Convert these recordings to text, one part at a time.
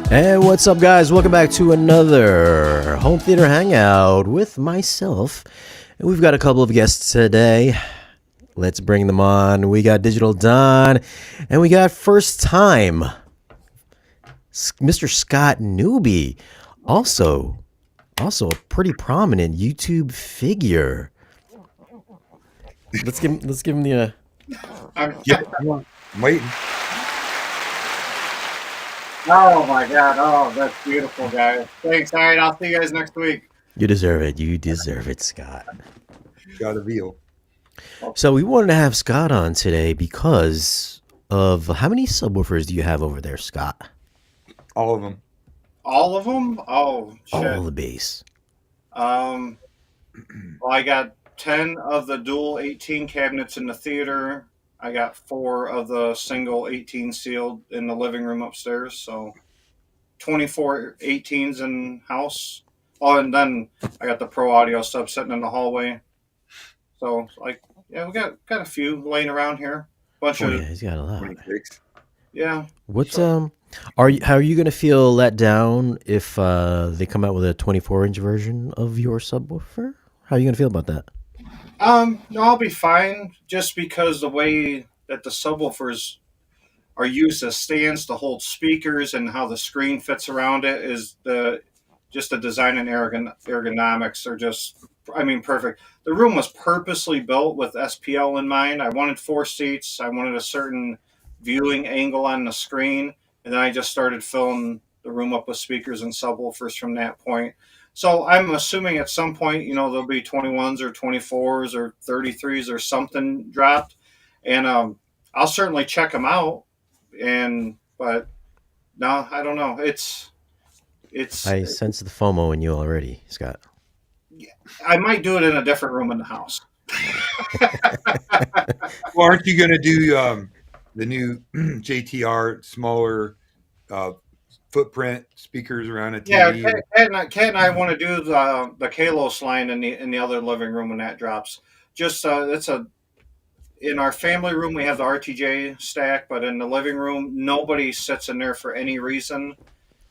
And what's up, guys? Welcome back to another home theater hangout with myself. And we've got a couple of guests today. Let's bring them on. We got Digital Don, and we got first time Mr. Scott Newby, also a pretty prominent YouTube figure. Let's give him the. I'm waiting. Oh my God! Oh, that's beautiful, guys. Thanks. All right, I'll see you guys next week. You deserve it. You deserve it, Scott. Got a veal. So we wanted to have Scott on today because of how many subwoofers do you have over there, Scott? All of them. All of them? Oh shit. All the bass. Well, I got 10 of the dual 18 cabinets in the theater. I got 4 of the single 18 sealed in the living room upstairs. So 24 18s in house. Oh, and then I got the pro audio sub sitting in the hallway. So yeah, we got a few laying around here. Bunch of Yeah, he's got a lot. 26. yeah. What So- how are you gonna feel let down if they come out with a 24-inch version of your subwoofer? How are you gonna feel about that? No, I'll be fine. Just because the way that the subwoofers are used as stands to hold speakers and how the screen fits around it is the design and ergonomics are just, I mean, perfect. The room was purposely built with SPL in mind. I wanted 4 seats. I wanted a certain viewing angle on the screen, and then I just started filling the room up with speakers and subwoofers from that point. So I'm assuming at some point, there'll be 21s or 24s or 33s or something dropped, and I'll certainly check them out. But no, I don't know. It's I sense the FOMO in you already, Scott. I might do it in a different room in the house. Well, aren't you going to do the new JTR smaller footprint speakers around a TV? Yeah, Kat and I want to do the Kalos line in the other living room when that drops. Just in our family room we have the RTJ stack, but in the living room nobody sits in there for any reason.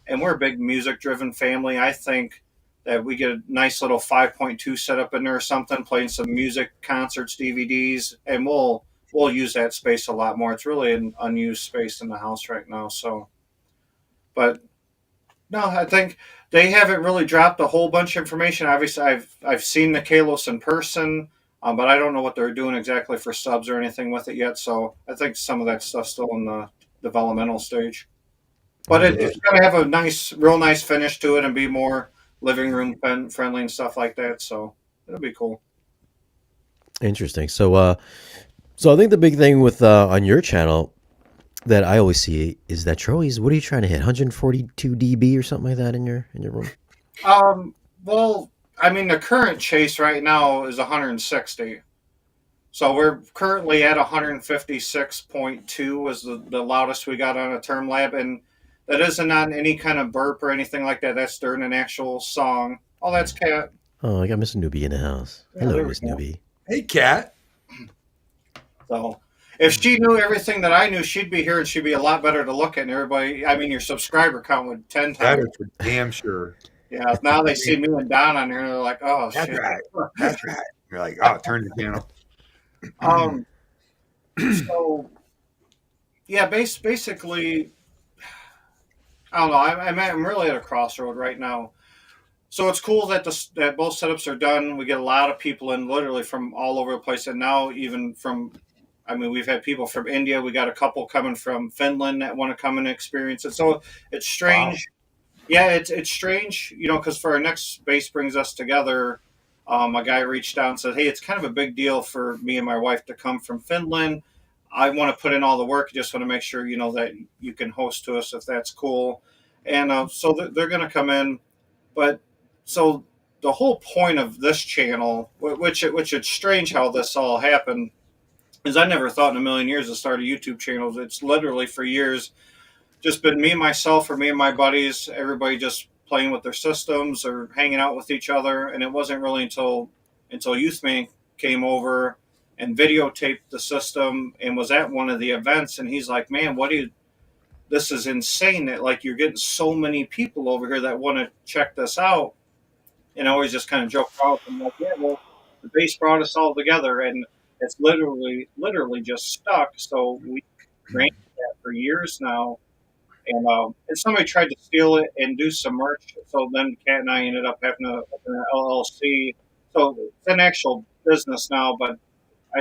And we're a big music driven family. I think that we get a nice little 5.2 setup in there or something, playing some music, concerts, DVDs, and we'll use that space a lot more. It's really an unused space in the house right now. So, but no, I think they haven't really dropped a whole bunch of information. Obviously, I've seen the Kalos in person, but I don't know what they're doing exactly for subs or anything with it yet. So I think some of that stuff's still in the developmental stage. But it's going to have a real nice finish to it and be more living room friendly and stuff like that. So it'll be cool. Interesting. So I think the big thing with on your channel that I always see is that you're always, what are you trying to hit? 142 dB or something like that in your room? Well, I mean, the current chase right now is 160. So we're currently at 156.2 was the loudest we got on a term lab. And that isn't on any kind of burp or anything like that. That's during an actual song. Oh, that's Kat. Oh, I got Miss Newbie in the house. Yeah, Hello, there we Miss go. Newbie. Hey, Kat. So if she knew everything that I knew, she'd be here and she'd be a lot better to look at. And everybody, I mean, your subscriber count would 10 That times. is for damn sure. Yeah, now they see me and Don on here and they're like, oh, That's shit. right. That's right. You're like, oh, turn the channel. So, yeah, basically, I don't know. I'm really at a crossroad right now. So it's cool that that both setups are done. We get a lot of people in, literally from all over the place, and now even from, I mean, we've had people from India. We got a couple coming from Finland that want to come and experience it. So it's strange. Wow. Yeah, it's strange, because for our next Bass Brings Us Together, a guy reached out and said, "Hey, it's kind of a big deal for me and my wife to come from Finland. I want to put in all the work. Just want to make sure that you can host to us if that's cool." And so they're going to come in, but so the whole point of this channel, which it's strange how this all happened, is I never thought in a million years to start a YouTube channel. It's literally for years just been me, myself, or me and my buddies, everybody just playing with their systems or hanging out with each other. And it wasn't really until Youthman came over and videotaped the system and was at one of the events. And he's like, "Man, this is insane that like you're getting so many people over here that want to check this out. And I always just kind of joke off and like, yeah, well, the base brought us all together, and it's literally just stuck. So we ran that for years now, and somebody tried to steal it and do some merch. So then Kat and I ended up having to open an LLC. So it's an actual business now, but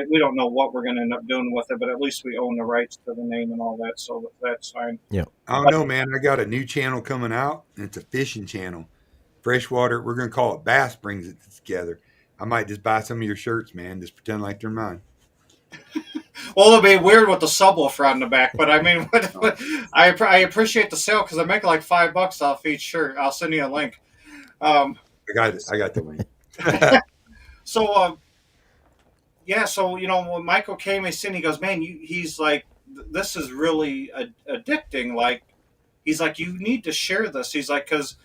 we don't know what we're going to end up doing with it. But at least we own the rights to the name and all that, so that's fine. Yeah. I don't know, man. I got a new channel coming out, and it's a fishing channel. Freshwater. We're going to call it Bass Brings It Together. I might just buy some of your shirts, man. Just pretend like they're mine. Well, it'll be weird with the subwoofer on the back, but I mean, I appreciate the sale because I make like $5 off each shirt. I'll send you a link. I got it. I got the link. So, yeah, so when Michael came, he goes, man, he's like, this is really addicting. Like, he's like, you need to share this. He's like, because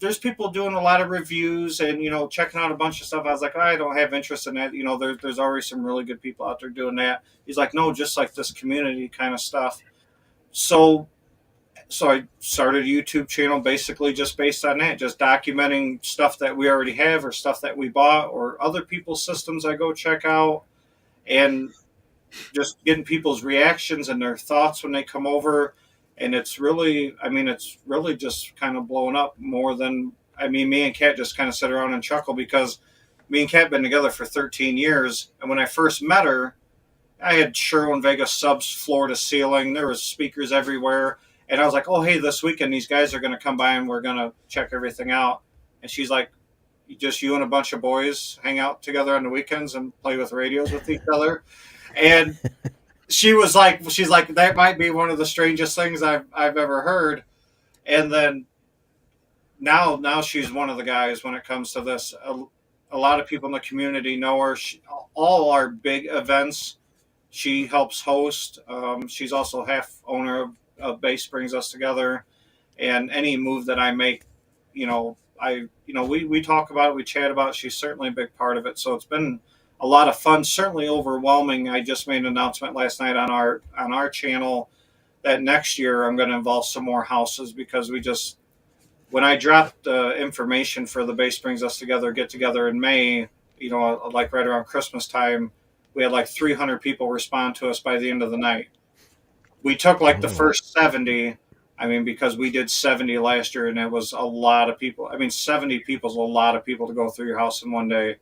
there's people doing a lot of reviews and checking out a bunch of stuff. I was like, I don't have interest in that. There's already some really good people out there doing that. He's like, no, just like this community kind of stuff. So I started a YouTube channel basically just based on that, just documenting stuff that we already have or stuff that we bought or other people's systems I go check out, and just getting people's reactions and their thoughts when they come over. And it's really just kind of blown up more than, me and Kat just kind of sit around and chuckle because me and Kat been together for 13 years. And when I first met her, I had Sherwin Vegas subs floor to ceiling. There was speakers everywhere. And I was like, oh, hey, this weekend these guys are going to come by and we're going to check everything out. And she's like, just you and a bunch of boys hang out together on the weekends and play with radios with each other. And she's like, that might be one of the strangest things I've ever heard. And then now she's one of the guys when it comes to this. A lot of people in the community know her. All our big events, she helps host. She's also half owner of Base Brings Us Together, and any move that I make, we talk about it, we chat about it. She's certainly a big part of it. So it's been a lot of fun, certainly overwhelming. I just made an announcement last night on our channel that next year I'm going to involve some more houses because when I dropped information for the Base Brings Us Together get together in May, like right around Christmas time, we had like 300 people respond to us by the end of the night. We took like the first 70. Because we did 70 last year and it was a lot of people. 70 people is a lot of people to go through your house in one day.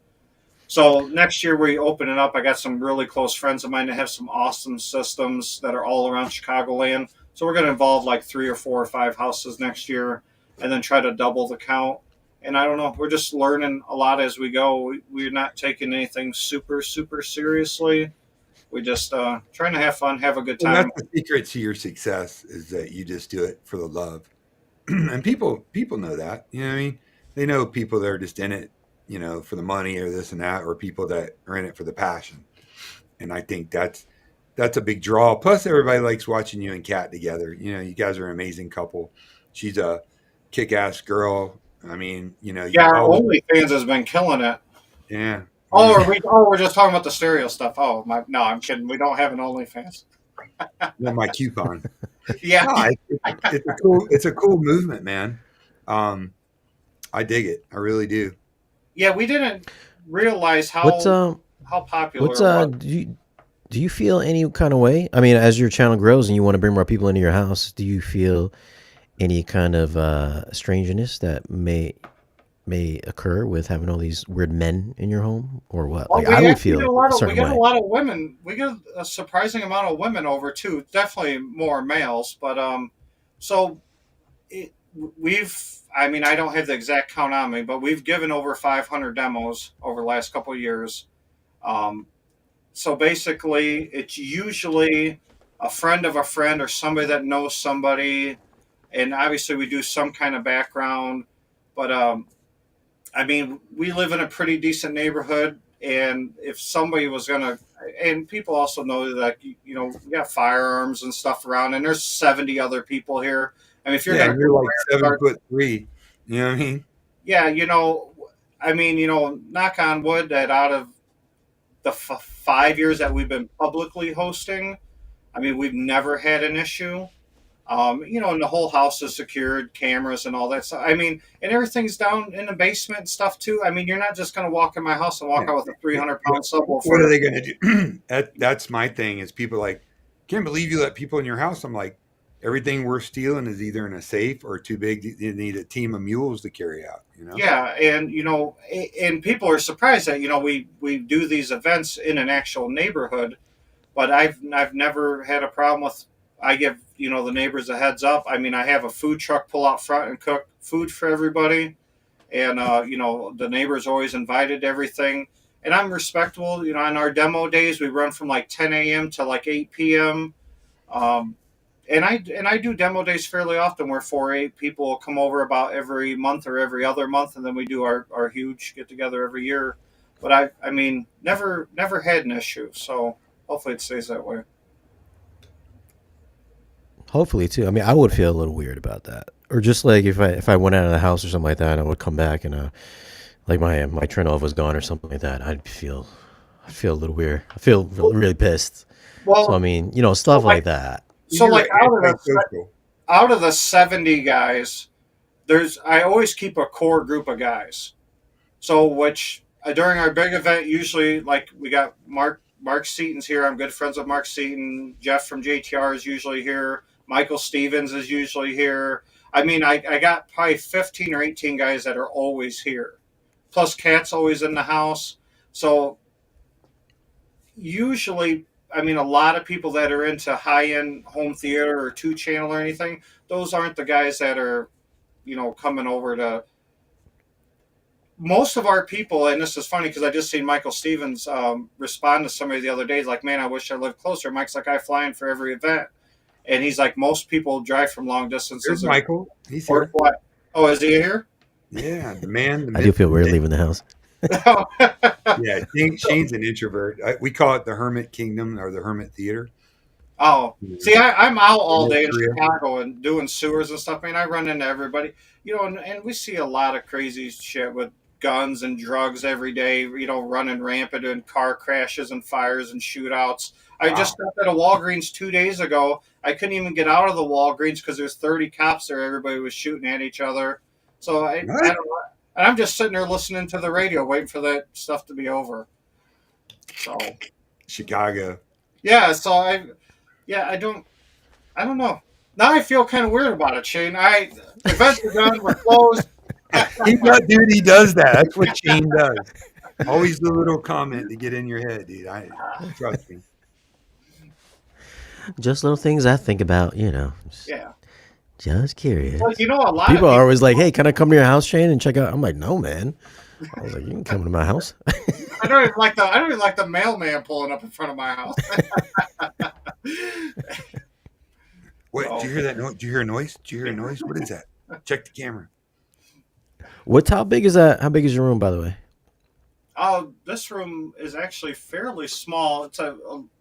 So next year we open it up. I got some really close friends of mine that have some awesome systems that are all around Chicagoland. So we're going to involve like 3 or 4 or 5 houses next year and then try to double the count. And I don't know, we're just learning a lot as we go. We're not taking anything super, super seriously. We just trying to have fun, have a good time. Well, that's the secret to your success is that you just do it for the love. And people know that. You know what I mean? They know people that are just in it, for the money or this and that, or people that are in it for the passion. And I think that's a big draw. Plus, everybody likes watching you and Kat together. You guys are an amazing couple. She's a kick-ass girl. Our OnlyFans has been killing it. Yeah. We're just talking about the stereo stuff. No, I'm kidding. We don't have an OnlyFans. My coupon. Yeah. No, it's a cool movement, man. I dig it. I really do. Yeah, we didn't realize how popular it was. Do you feel any kind of way? As your channel grows and you want to bring more people into your house, do you feel any kind of strangeness that may occur with having all these weird men in your home, or what? Well, I would feel we get a lot of women. We get a surprising amount of women over too. Definitely more males, but I don't have the exact count on me, but we've given over 500 demos over the last couple of years. So basically, it's usually a friend of a friend or somebody that knows somebody, and obviously we do some kind of background, but we live in a pretty decent neighborhood, and if somebody was gonna, and people also know that we got firearms and stuff around, and there's 70 other people here. If you're you're like 7'3", you know what I mean? Yeah, knock on wood that out of the 5 years that we've been publicly hosting, we've never had an issue. And the whole house is secured, cameras and all that stuff. I mean, and everything's down in the basement and stuff too. I mean, you're not just going to walk in my house and walk Yeah. out with a 300-pound What are subwoofer. they going to do? That's my thing. Is people like, can't believe you let people in your house. I'm like, everything we're stealing is either in a safe or too big. You need a team of mules to carry out. Yeah, and and people are surprised that we do these events in an actual neighborhood, but I've never had a problem with. I give the neighbors a heads up. I mean, I have a food truck pull out front and cook food for everybody, and the neighbors always invited to everything. And I'm respectable. On our demo days, we run from like 10 a.m. to like 8 p.m. Um, and I do demo days fairly often, where 4 8 people will come over about every month or every other month, and then we do our huge get together every year. But I mean, never had an issue, so hopefully it stays that way. Hopefully too. I mean, I would feel a little weird about that, or just like if I went out of the house or something like that, and I would come back and like my turn off was gone or something like that. I feel a little weird. I feel really pissed. So I Well, mean, so stuff like like that. so You're like antisocial. out of the 70 guys, I always keep a core group of guys. So, which during our big event, usually like we got Mark Seaton's here. I'm good friends with Mark Seaton. Jeff from JTR is usually here. Michael Stevens is usually here. I mean, I got probably 15 or 18 guys that are always here. Plus, Cat's always in the house. So usually, I mean, a lot of people that are into high end home theater or two channel or anything, those aren't the guys that are coming over to most of our people. And this is funny because I just seen Michael Stevens respond to somebody the other day. He's like, man, I wish I lived closer. Mike's like, I fly in for every event. And he's like, most people drive from long There's distances Michael. He's or here. what? Oh, is he here? Yeah, the man, the I do myth, feel the weird legend. leaving the house. Yeah, Shane's an introvert. We call it the Hermit Kingdom or the Hermit Theater. Oh, You see, I'm out all North day in Korea. Chicago and doing sewers and stuff. Man, I run into everybody, and we see a lot of crazy shit with guns and drugs every day, running rampant and car crashes and fires and shootouts. I just Wow. stopped at a Walgreens 2 days ago. I couldn't even get out of the Walgreens because there's 30 cops there. Everybody was shooting at each other. So I What? don't know. And I'm just sitting there listening to the radio, waiting for that stuff to be over. So Chicago. yeah, yeah, I don't know. Now I feel kind of weird about it, Shane. Events are done. We're closed. Dude, he does that. That's what Shane does. Always the little comment to get in your head, dude. Trust me. Just little things I think about. Yeah. Just curious. Well, a lot People of are people. always like, "Hey, can I come to your house, Shane, and check out?" I'm like, "No, man." I was like, "You can come to my house." I don't even like the mailman pulling up in front of my house. What? So, Did you hear that noise? Did you hear a noise? Did you hear a noise? What is that? Check the camera. How big is that? How big is your room, by the way? this room is actually fairly small. It's a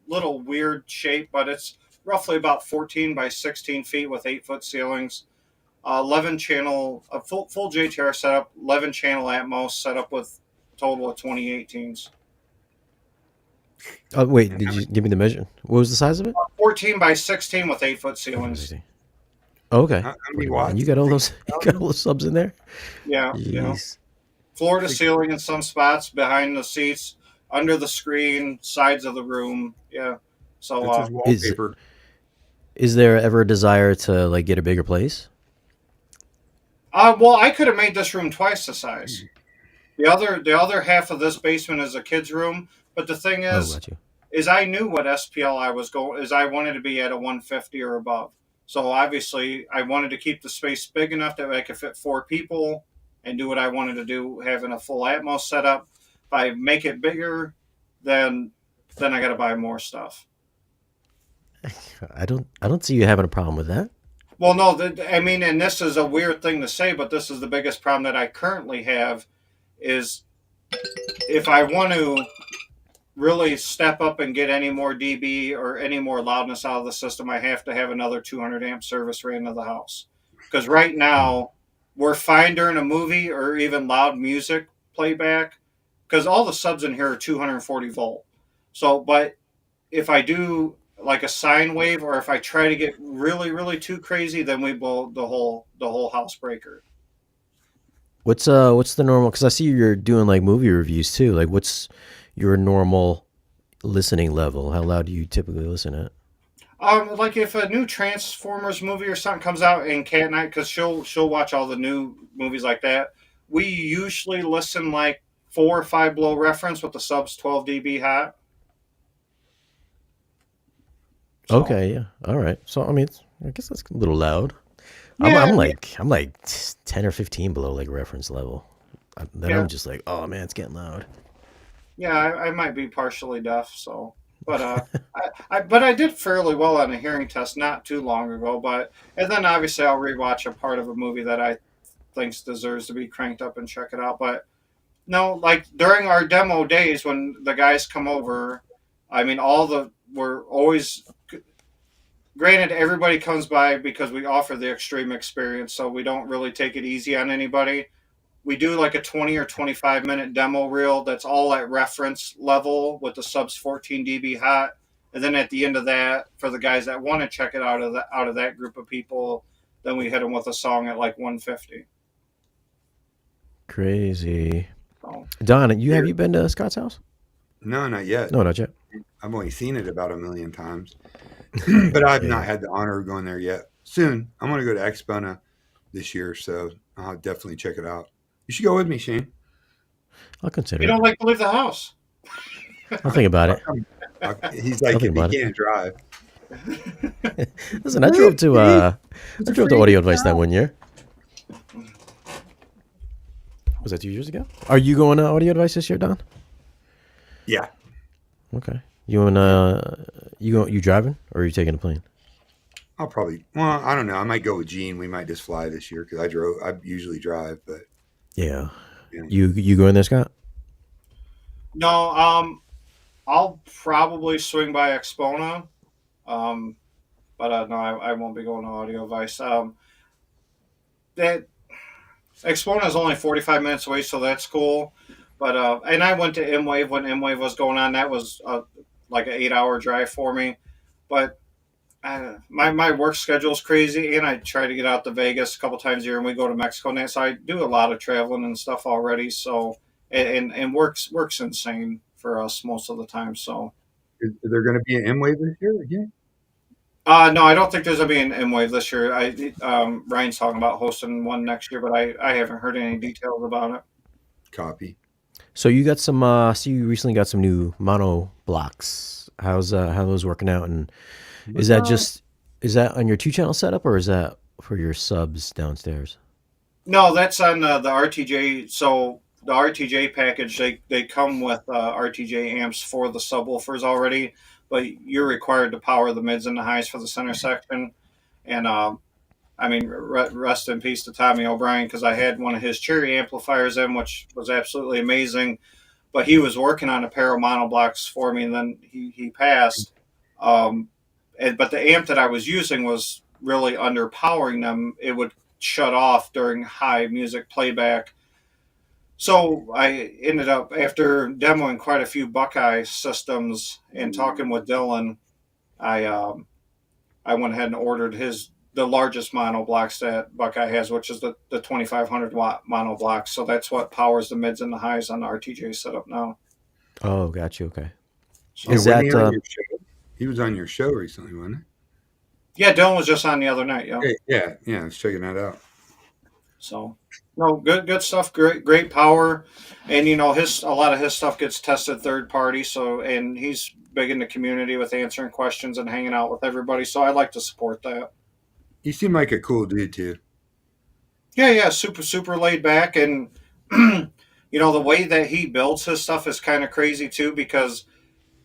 little weird shape, but it's roughly about 14 by 16 feet with 8-foot ceilings. 11 channel, a full JTR setup, 11 channel Atmos setup with a total of 2018s. Oh, wait, did you give me the measure? What was the size of it? 14 by 16 with 8-foot Oh, let me ceilings. see. Oh, okay. How many 41. And watts? you got all those? You got all those subs in there? Yeah, Jeez. floor to ceiling in some spots, behind the seats, under the screen, sides of the room. Yeah. So, That's his wallpaper. Is there ever a desire to like get a bigger place? well, I could have made this room twice the size. The other half of this basement is a kid's room, but the thing Oh, is, got you. I knew what SPL I was going, is I wanted to be at a 150 or above. So obviously, I wanted to keep the space big enough that I could fit 4 people and do what I wanted to do, having a full Atmos setup. If I make it bigger, then I got to buy more stuff. I don't see you having a problem with that. Well, no, I mean, and this is a weird thing to say, but this is the biggest problem that I currently have is if I want to really step up and get any more dB or any more loudness out of the system, I have to have another 200 amp service ran to the house. Because right now, we're fine during a movie or even loud music playback, because all the subs in here are 240 volt. So, but if I do like a sine wave, or if I try to get really too crazy, then we blow the whole house breaker. What's the normal? Because I see you're doing like movie reviews too. Like, what's your normal listening level? How loud do you typically listen at? Like if a new Transformers movie or something comes out, and Cat and I, because she'll watch all the new movies like that. We usually listen like 4 or 5 below reference with the subs 12 dB hot. So Okay, yeah, all right. So I mean, I guess that's a little loud. I'm yeah, I'm like I'm like 10 or 15 below like reference level. Then yeah, I'm just like, oh man, it's getting loud. yeah. I might be partially deaf, so but I did fairly well on a hearing test not too long ago. But and then obviously I'll rewatch a part of a movie that I thinks deserves to be cranked up and check it out. But no, like during our demo days when the guys come over, I mean, we're always, granted, everybody comes by because we offer the extreme experience, so we don't really take it easy on anybody. We do like a 20 or 25-minute demo reel that's all at reference level with the subs 14 dB hot. And then at the end of that, for the guys that want to check it out of that group of people, then we hit them with a song at like 150. Crazy. So Don, have Here, you been to Scott's house? no, not yet. No, not yet. I've only seen it about 1,000,000 times, but I've not Yeah, had the honor of going there yet. Soon, I'm going to go to Expona this year, so I'll definitely check it out. You should go with me, Shane. I'll consider you it. don't like to leave the house. I'll think about I'll it. come. He's I'll like, think if he about it. can't drive, Listen, what? He's I drove to afraid to Audio get Advice that out. one year. Was that 2 years ago? Are you going to Audio Advice this year, Don? Yeah, Okay. You and yeah. you driving or are you taking a plane? I'll probably. Well, I don't know. I might go with Gene. We might just fly this year because I drove. I usually drive, but Yeah. yeah. You going there, Scott? No, I'll probably swing by Expona, um, but no, I won't be going to Audio Vice. That Expona is only 45 minutes away, so that's cool. But and I went to M Wave when M Wave was going on. That was like an 8 hour drive for me. But my work schedule is crazy, and I try to get out to Vegas a couple times a year, and we go to Mexico now. So I do a lot of traveling and stuff already. So and works insane for us most of the time. So. Is there going to be an M wave this year again? No, I don't think there's gonna be an M Wave this year. Ryan's talking about hosting one next year, but I haven't heard any details about it. Copy. So you got some so you recently got some new mono blocks. How those working out, and is What's that up? just is that on your 2 channel setup or is that for your subs downstairs? No, that's on the RTJ. So the RTJ package, they come with RTJ amps for the subwoofers already, but you're required to power the mids and the highs for the center section. And I mean, rest in peace to Tommy O'Brien because I had one of his Cherry amplifiers in, which was absolutely amazing. But he was working on a pair of mono blocks for me, and then he passed. Um, but the amp that I was using was really underpowering them. It would shut off during high music playback. So I ended up, after demoing quite a few Buckeye systems and talking with Dylan, I I went ahead and ordered the largest mono blocks that Buckeye has, which is the 2500 watt mono blocks. So that's what powers the mids and the highs on the RTJ setup now. Oh, got you. Okay. Yeah, Is So wasn't he that on your show? He was on your show recently, wasn't yeah, Dylan was just on the other night. Yeah. he? Yeah. I was checking that out. So no, good stuff. Great power, and a lot of his stuff gets tested third party. So and he's big in the community with answering questions and hanging out with everybody. So I like to support that. He seemed like a cool dude too. Yeah, super laid back, and the way that he builds his stuff is kind of crazy too because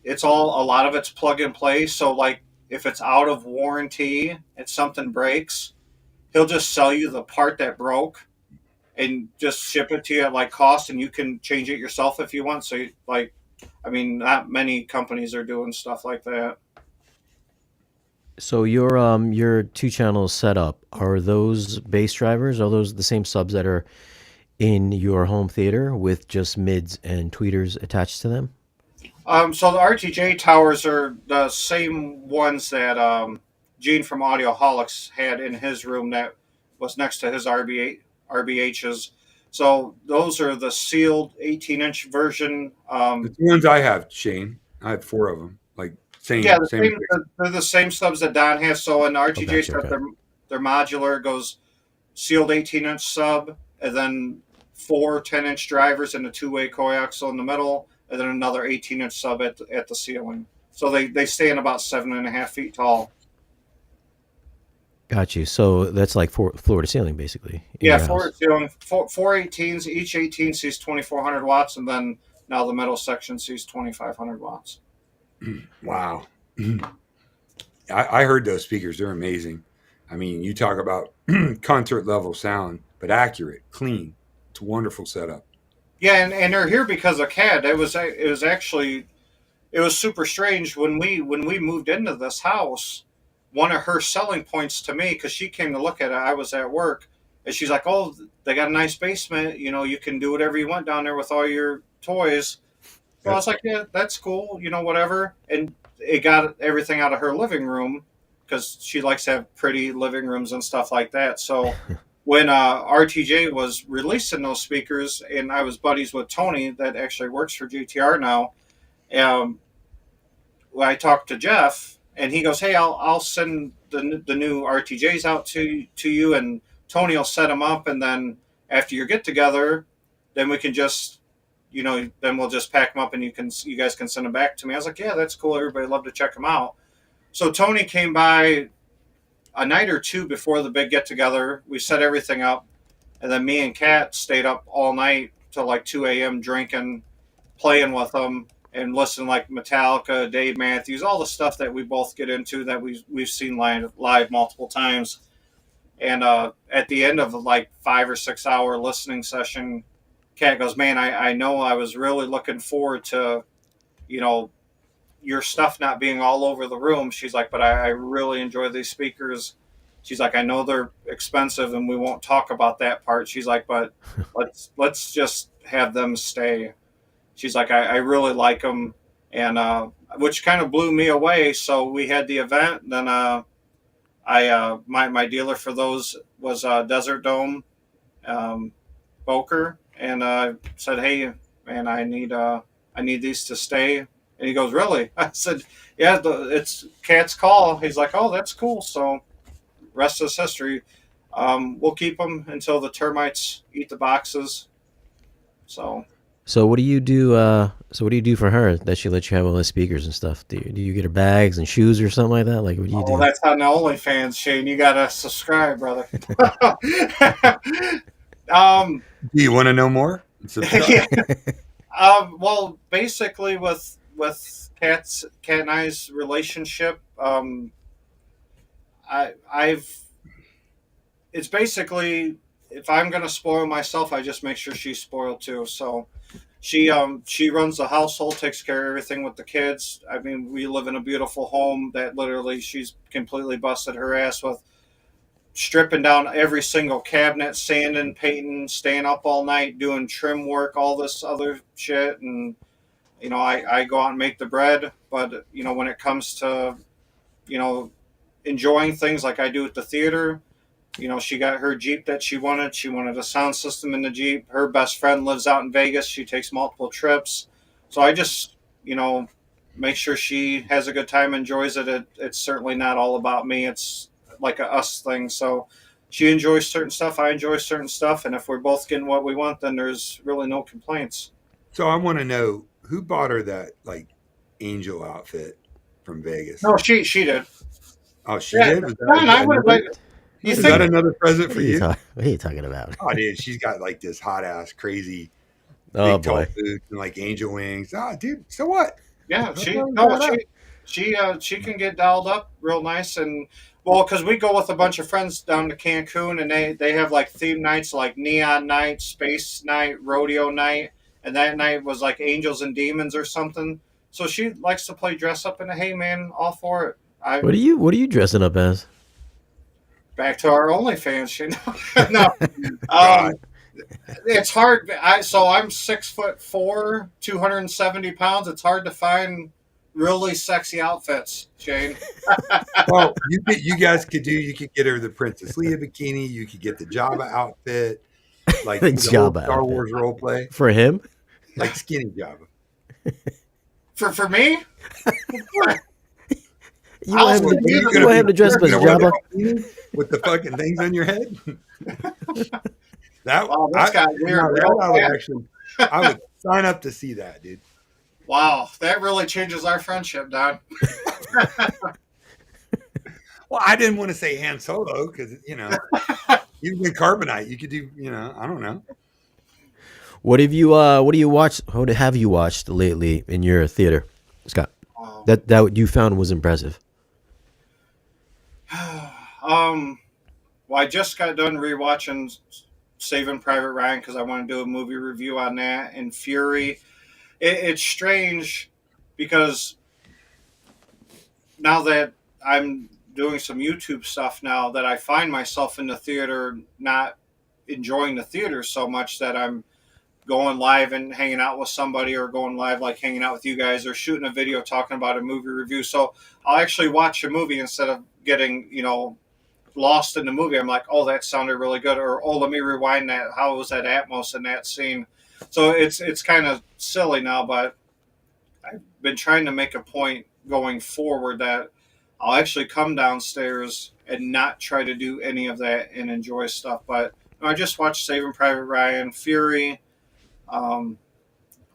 a lot of it's plug and play. So like if it's out of warranty and something breaks, he'll just sell you the part that broke and just ship it to you at like cost, and you can change it yourself if you want. So like, I mean, not many companies are doing stuff like that. so your 2 channel setup, are those bass drivers? Are those the same subs that are in your home theater with just mids and tweeters attached to them? So the RTJ towers are the same ones that Gene from Audioholics had in his room that was next to his RBHs. So those are the sealed 18-inch version. The ones I have, Shane, I have 4 of them. Like Yeah, same. they're the same subs that Don has. So in the Oh, RTJ gotcha. stuff, Okay. they're modular. It goes sealed 18-inch sub, and then 4 10-inch drivers and a two-way coaxial in the middle, and then another 18-inch sub at the ceiling. So they stay in about 7.5 feet tall. Got you. So that's like floor to ceiling, basically, in Yeah, your floor house. to ceiling, four 18s. Each 18 sees 2,400 watts, and then now the middle section sees 2,500 watts. Wow. I heard those speakers. They're amazing. I mean, you talk about concert level sound, but accurate, clean. It's a wonderful setup. Yeah, and they're here because of CAD. It was actually it was super strange when we moved into this house. One of her selling points to me, because she came to look at it, I was at work, and she's like, "Oh, they got a nice basement. You know, you can do whatever you want down there with all your toys." So I Yep. was like, "Yeah, that's cool. You know, whatever." And it got everything out of her living room because she likes to have pretty living rooms and stuff like that. So when RTJ was releasing those speakers, and I was buddies with Tony, that actually works for GTR now. Um, I talked to Jeff, and he goes, "Hey, I'll send the new RTJs out to you, and Tony will set them up, and then after your get together, then we can just, then we'll just pack them up, and you guys can send them back to me." I was like, "Yeah, that's cool. Everybody love to check them out." So Tony came by a night or two before the big get together. We set everything up, and then me and Kat stayed up all night till like 2 a.m. drinking, playing with them, and listening like Metallica, Dave Matthews, all the stuff that we both get into that we've seen live multiple times. And at the end of like 5 or 6 hour listening session, Kat goes, "Man, I know I was really looking forward to, you know, your stuff not being all over the room." She's like, "But I really enjoy these speakers." She's like, "I know they're expensive, and we won't talk about that part." She's like, "But let's just have them stay." She's like, I really like them, and which kind of blew me away. So we had the event. Then my dealer for those was Desert Dome, um, Boker, and said, "Hey, man, I need these to stay." And he goes, "Really?" I said, "Yeah, it's Cat's call." He's like, "Oh, that's cool." So rest is history. We'll keep them until the termites eat the boxes. So So what do you do? So what do you do for her that she lets you have all the speakers and stuff? Do you get her bags and shoes or something like that? Like, what do you oh, do? that's on the OnlyFans, Shane. You gotta subscribe, brother. um, Do you want to know more? yeah. Subscribe. Well, basically, Cat and I's relationship, I've it's basically, if I'm gonna spoil myself, I just make sure she's spoiled too. So she runs the household, takes care of everything with the kids. I mean, we live in a beautiful home that literally she's completely busted her ass with, stripping down every single cabinet, sanding, painting, staying up all night, doing trim work, all this other shit. And, I go out and make the bread. But, when it comes to, you know, enjoying things like I do at the theater, she got her Jeep that she wanted. She wanted a sound system in the Jeep. Her best friend lives out in Vegas. She takes multiple trips. So I just, make sure she has a good time, enjoys it. It's certainly not all about me. It's like a us thing. So she enjoys certain stuff. I enjoy certain stuff. And if we're both getting what we want, then there's really no complaints. So I want to know who bought her that like angel outfit from Vegas. No, she did. Oh, she Yeah, did. Was Don, I that would another? like. You Is think? that another present What for are you you? talking? What are you talking about? Oh, dude, she's got like this hot ass, crazy, Oh big tall boy. boots and like angel wings. Ah, dude. So what? Yeah, Nothing wrong with that. she can get dialed up real nice. And well, because we go with a bunch of friends down to Cancun, and they have like theme nights, like neon night, space night, rodeo night, and that night was like angels and demons or something. So she likes to play dress up, and hey man, all for it. I What are you dressing up as? Back to our OnlyFans shit. No, God, um, it's hard. I'm 6'4", 270 pounds. It's hard to find really sexy outfits, Shane. Well, you guys could do. You could get her the Princess Leia bikini. You could get the Jabba outfit, like The do the whole Jabba Star outfit Wars role play, for him. like skinny Jabba. For me, You I'll want him send to, you you the- want him to dress up as You're gonna wear Jabba? the beanie with the fucking things on your head. That wow, this got weird. I would actually, I would sign up to see that, dude. Wow, that really changes our friendship, Don. Well, I didn't want to say Han Solo because you can carbonite. You could do, I don't know. What have you watched? What have you watched lately in your theater, Scott? Um, That you found was impressive. well, I just got done rewatching Saving Private Ryan because I want to do a movie review on that. And Fury, it's strange because now that I'm doing some YouTube stuff now, that I find myself in the theater not enjoying the theater so much that I'm going live and hanging out with somebody, or going live like hanging out with you guys, or shooting a video talking about a movie review. So I'll actually watch a movie instead of getting lost in the movie. I'm like, oh, that sounded really good, or oh, let me rewind that. How was that Atmos in that scene? So it's kind of silly now, but I've been trying to make a point going forward that I'll actually come downstairs and not try to do any of that and enjoy stuff. But I just watched Saving Private Ryan, Fury, um,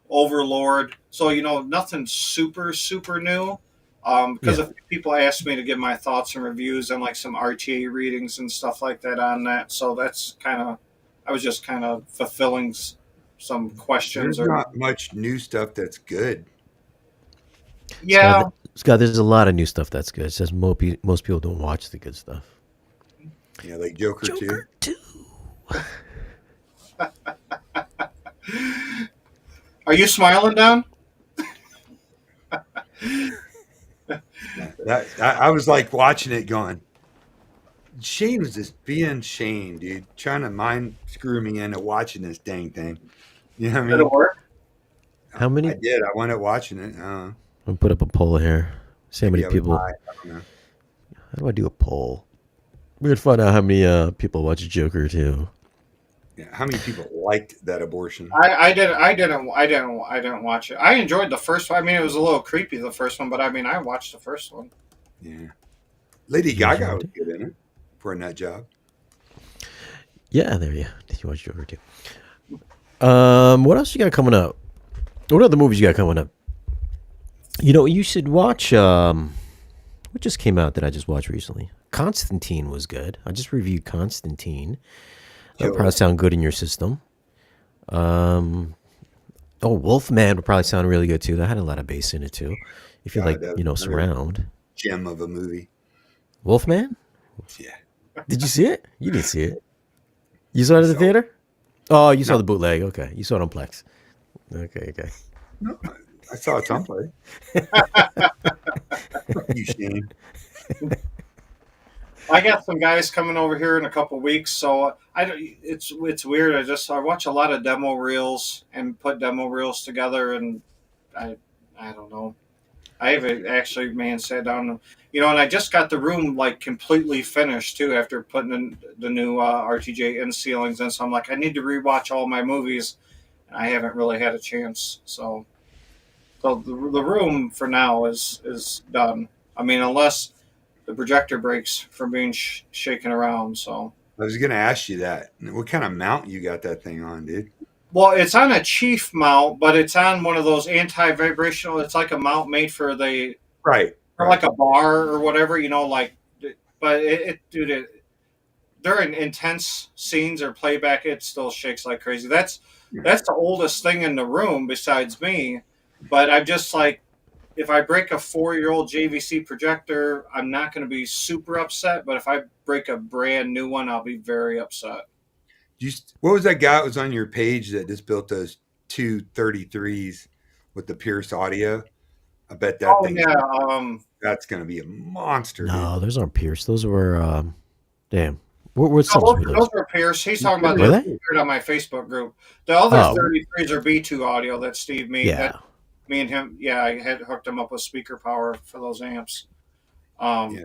Overlord. So nothing super new. Because Yeah. if people ask me to give my thoughts and reviews and like some RTA readings and stuff like that on that, so that's I was just kind of fulfilling some questions There's or not much new stuff that's good. yeah. Scott, there's a lot of new stuff that's good. It says most people don't watch the good stuff. Like Joker 2. Joker 2. Are you smiling, Don? I was like watching it going, Shane was just being Shane, dude, trying to mind screw me into watching this dang thing. You know what I Did mean? it work? How many? I did. I wanted watching it. I'll put up a poll here. See how many maybe I was people. high. I don't know. How do I do a poll? We're gonna find out how many people watch Joker 2. Yeah, how many people liked that abortion? I didn't watch it. I enjoyed the first one. I mean, it was a little creepy the first one, but I mean, I watched the first one. Yeah. Lady Gaga was good in it for a nut job. Yeah, there you. Did you watch Joker 2? What else you got coming up? What other movies you got coming up? You should watch. What just came out that I just watched recently? Constantine was good. I just reviewed Constantine. That'll probably sound good in your system. Wolfman would probably sound really good too. That had a lot of bass in it too. If you God, like, that was another surround. gem of a movie. Wolfman? Yeah. Did you see it? You didn't see it. You saw it at the theater? Oh, you saw the bootleg. Okay, you saw it on Plex. Okay. No, I saw it someplace. You Shane. I got some guys coming over here in a couple weeks, so it's weird. I watch a lot of demo reels and put demo reels together, and I don't know. I haven't actually, man, sat down and I just got the room like completely finished too after putting in the new RTJ in ceilings, and so I'm like, I need to rewatch all my movies. I haven't really had a chance, so the room for now is done. I mean, unless the projector breaks from being shaken around. So, I was gonna ask you that. What kind of mount you got that thing on, dude? well, it's on a Chief mount, but it's on one of those anti-vibrational. It's like a mount made for Right. like a bar or whatever, like. But during intense scenes or playback, it still shakes like crazy. That's the oldest thing in the room besides me. But I'm just like, if I break a 4-year-old JVC projector, I'm not going to be super upset. But if I break a brand new one, I'll be very upset. What was that guy that was on your page that just built those two 33s with the Pierce audio? I bet that Oh thing. yeah, That's going to be a monster. No, Dude. those aren't Pierce. Those were damn. What No, subs were those those? are Pierce. He's talking about Were the they? on my Facebook group. The other Oh, 33s are B2 audio that Steve made. That yeah. me and him, yeah, I had hooked him up with speaker power for those amps. Um, Yeah,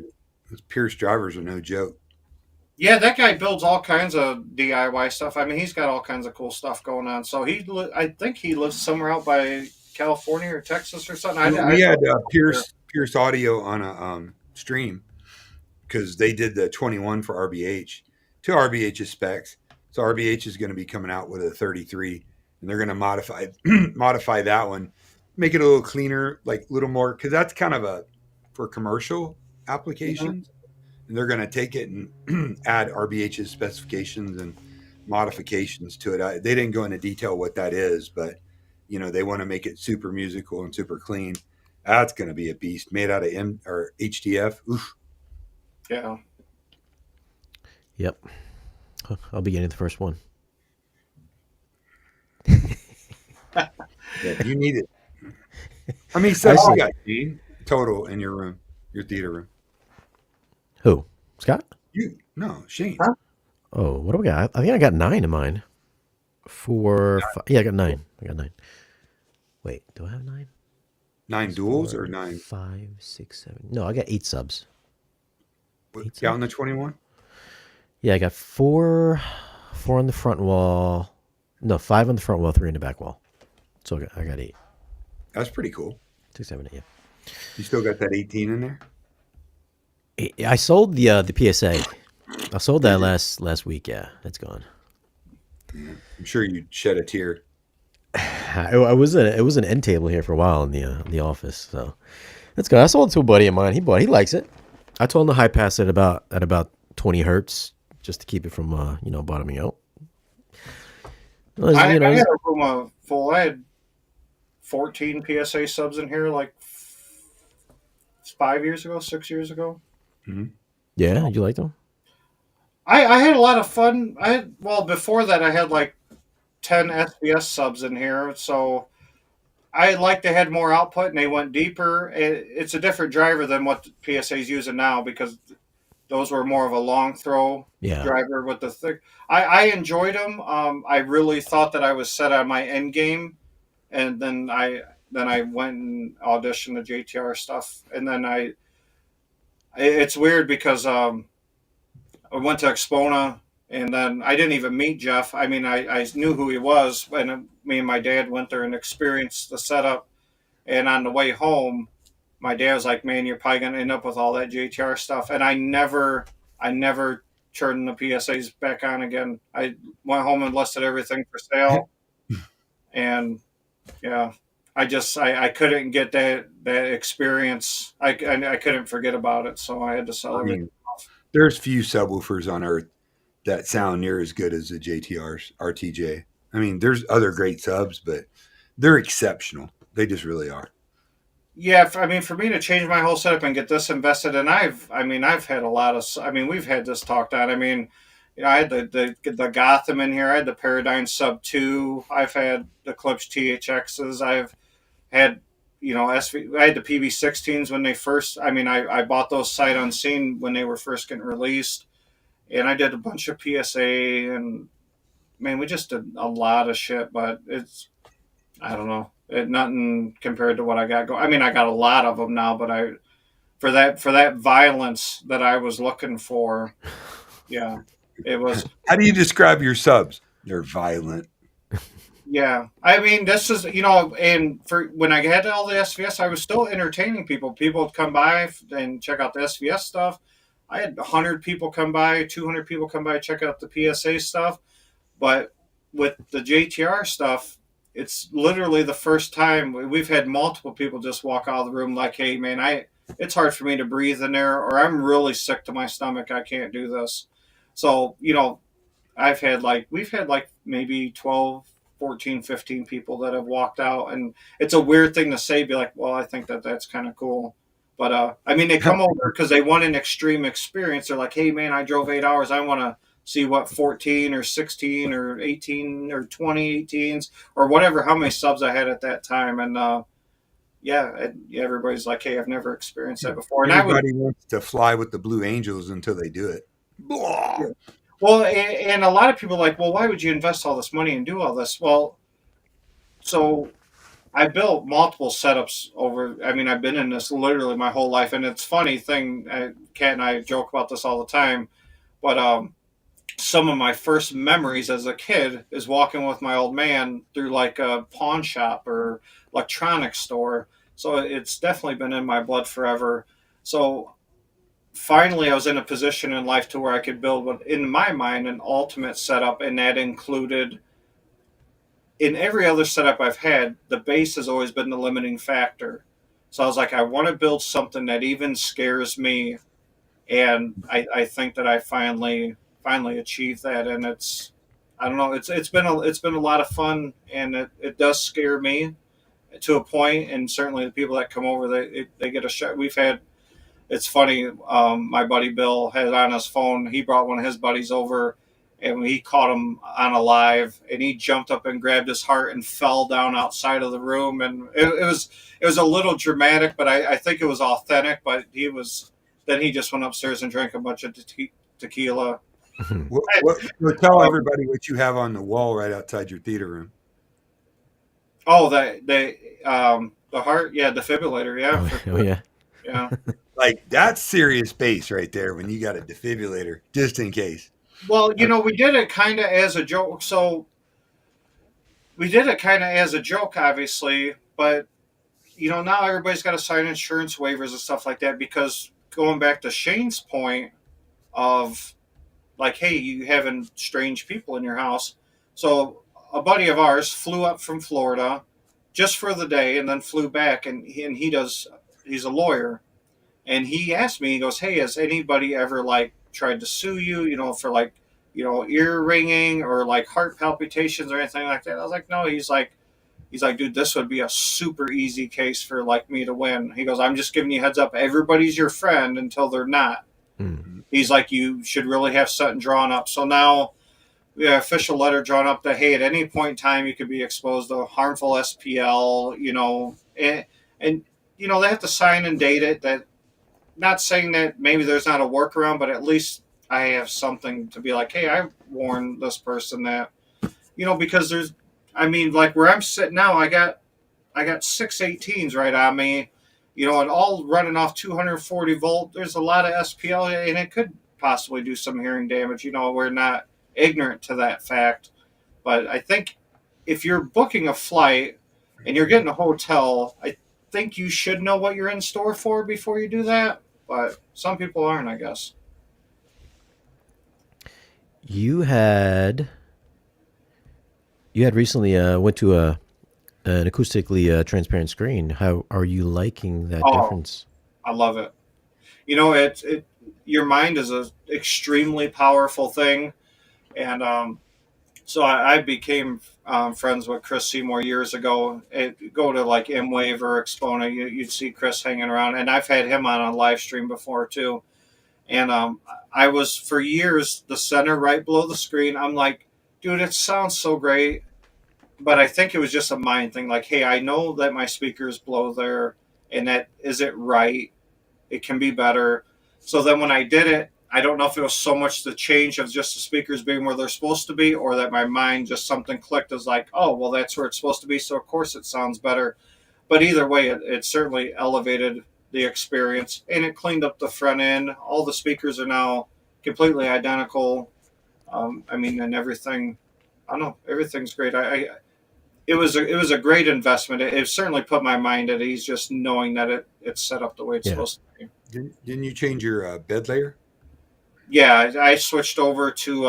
those Pierce drivers are no joke. yeah, that guy builds all kinds of DIY stuff. I mean, he's got all kinds of cool stuff going on. So I think he lives somewhere out by California or Texas or something. We had There. Pierce Audio on a stream because they did the 21 for RBH to RBH's specs. So RBH is going to be coming out with a 33, and they're going to modify that one, make it a little cleaner, like a little more, because that's kind of a for commercial Mhm. applications. And they're going to take it and add RBH's specifications and modifications to it. They didn't go into detail what that is, but they want to make it super musical and super clean. That's going to be a beast made out of or HDF. Oof. Yeah. Yep. I'll be getting the first one. Yeah, you need it. How many I subs see. you got, Gene, total in your room, your theater room? Who? Scott? No, Shane. Huh? Oh, what do we got? I think I got 9 in mine. Yeah, I got 9. I got 9. Wait, do I have 9? 9 duels or 9? 5, 6, 7. No, I got 8 subs. Down the 21? Yeah, I got 4 on the front wall. No, 5 on the front wall, 3 on the back wall. So I got 8. That's pretty cool. 6, 7, 8. Yeah. You still got that 18 in there? I sold the PSA. I sold that last week. Yeah, it's gone. Yeah. I'm sure you shed a tear. It was an end table here for a while in the office. So that's good. I sold it to a buddy of mine. He likes it. I told him to high pass it about 20 hertz just to keep it from bottoming out. I had a room full. I had 14 PSA subs in here like 5 years ago, 6 years ago. Mm-hmm. Yeah, So you like them? I had a lot of fun. Before that I had like 10 SBS subs in here, so I like they had more output and they went deeper. It's a different driver than what PSA's using now because those were more of a long throw Yeah. driver with the thick. I enjoyed them. I really thought that I was set on my end game, and then I went and auditioned the JTR stuff, and then it's weird because I went to Expona, and then I didn't even meet Jeff. I mean, I knew who he was, and me and my dad went there and experienced the setup. And on the way home, my dad was like, "Man, you're probably gonna end up with all that JTR stuff." And I never turned the PSAs back on again. I went home and listed everything for sale, and yeah, I couldn't get that experience. I couldn't forget about it, so I had to sell I everything. mean, there's few subwoofers on earth that sound near as good as the JTR's RTJ. I mean, there's other great subs, but they're exceptional. They just really are. Yeah, I mean, for me to change my whole setup and get this invested, and I've had a lot of, we've had this talked on. I mean, I had the Gotham in here. I had the Paradigm Sub 2. I've had the Clips THXs. I've had, I had the PB16s when they first. I mean, I bought those sight unseen when they were first getting released, and I did a bunch of PSA, and man, we just did a lot of shit. But I don't know. Nothing compared to what I got going. I mean, I got a lot of them now, but for that violence that I was looking for, yeah, it was. How do you describe your subs? They're violent. Yeah, I mean, this is and for when I had all the SVS, I was still entertaining people. People would come by and check out the SVS stuff. I had 100 people come by, 200 people come by check out the PSA stuff. But with the JTR stuff, it's literally the first time we've had multiple people just walk out of the room like, "Hey, man, it's hard for me to breathe in there, or I'm really sick to my stomach. I can't do this." So we've had like maybe 12, 14, 15 people that have walked out, and it's a weird thing to say. Be like, "Well, I think that's kind of cool." But I mean, they come over because they want an extreme experience. They're like, "Hey, man, I drove 8 hours. I want to see what 14 or 16 or 18 or 20 18s or whatever, how many subs I had at that time." And everybody's like, "Hey, I've never experienced that before." And Everybody wants to fly with the Blue Angels until they do it. yeah, Blah. Well, and a lot of people are like, well, why would you invest all this money and do all this? Well, so I built multiple setups over. I mean, I've been in this literally my whole life, and it's funny thing. Kat and I joke about this all the time, but some of my first memories as a kid is walking with my old man through like a pawn shop or electronics store. So it's definitely been in my blood forever. So finally, I was in a position in life to where I could build what, in my mind, an ultimate setup, and that included in every other setup I've had, the base has always been the limiting factor. So I was like, I want to build something that even scares me, and I think that I finally achieved that, and it's I don't know, it's been a lot of fun, and it does scare me to a point, and certainly the people that come over they get a shot. We've had it's funny. My buddy Bill had it on his phone. He brought one of his buddies over, and he caught him on a live, and he jumped up and grabbed his heart and fell down outside of the room. And it was a little dramatic, but I think it was authentic. But he was then he just went upstairs and drank a bunch of tequila. Tell everybody what you have on the wall right outside your theater room. Oh, the heart, yeah, defibrillator, yeah, Oh yeah. yeah. Like that's serious bass right there when you got a defibrillator, just in case. Well, we did it kind of as a joke. So we did it kind of as a joke, obviously, but now everybody's got to sign insurance waivers and stuff like that because going back to Shane's point of like, hey, you having strange people in your house. So a buddy of ours flew up from Florida just for the day and then flew back, and he's a lawyer, and he asked me, he goes, hey, has anybody ever like tried to sue you, for like, ear ringing or like heart palpitations or anything like that? I was like, no. He's like, dude, this would be a super easy case for like me to win. He goes, I'm just giving you a heads up. Everybody's your friend until they're not. Mm. He's like, you should really have something drawn up. So now we have an official letter drawn up that, hey, at any point in time, you could be exposed to harmful SPL, and they have to sign and date it. That not saying that maybe there's not a workaround, but at least I have something to be like, hey, I warned this person that, because like where I'm sitting now, I got 618s right on me, and all running off 240 volt. There's a lot of SPL, and it could possibly do some hearing damage. We're not ignorant to that fact, but I think if you're booking a flight and you're getting a hotel, I think you should know what you're in store for before you do that. But some people aren't, I guess. You had recently went to an acoustically transparent screen. How are you liking that difference? I love it. Your mind is an extremely powerful thing, and so I became friends with Chris Seymour years ago. Go to like M-Wave or Exponent, you'd see Chris hanging around, and I've had him on a live stream before too. And I was for years the center right below the screen. I'm like, dude, it sounds so great, but I think it was just a mind thing. Like, hey, I know that my speakers blow there, and that is it right? It can be better. So then when I did it, I don't know if it was so much the change of just the speakers being where they're supposed to be, or that my mind just something clicked as like, oh, well, that's where it's supposed to be. So of course it sounds better. But either way, it certainly elevated the experience, and it cleaned up the front end. All the speakers are now completely identical. And everything. I don't know. Everything's great. It was a great investment. It certainly put my mind at ease just knowing that it's set up the way it's supposed to be. Didn't you change your bed layer? Yeah, I switched over to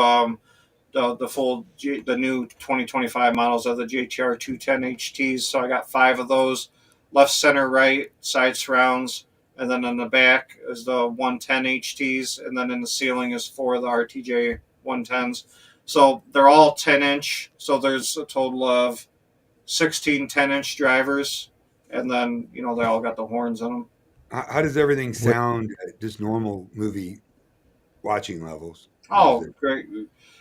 the new 2025 models of the JTR 210 HTs. So I got 5 of those, left, center, right, side surrounds, and then on the back is the 110 HTs, and then in the ceiling is 4 of the RTJ 110s. So they're all 10-inch. So there's a total of 16 10-inch drivers, and then they all got the horns on them. How does everything sound at just normal movie watching levels? Oh, great.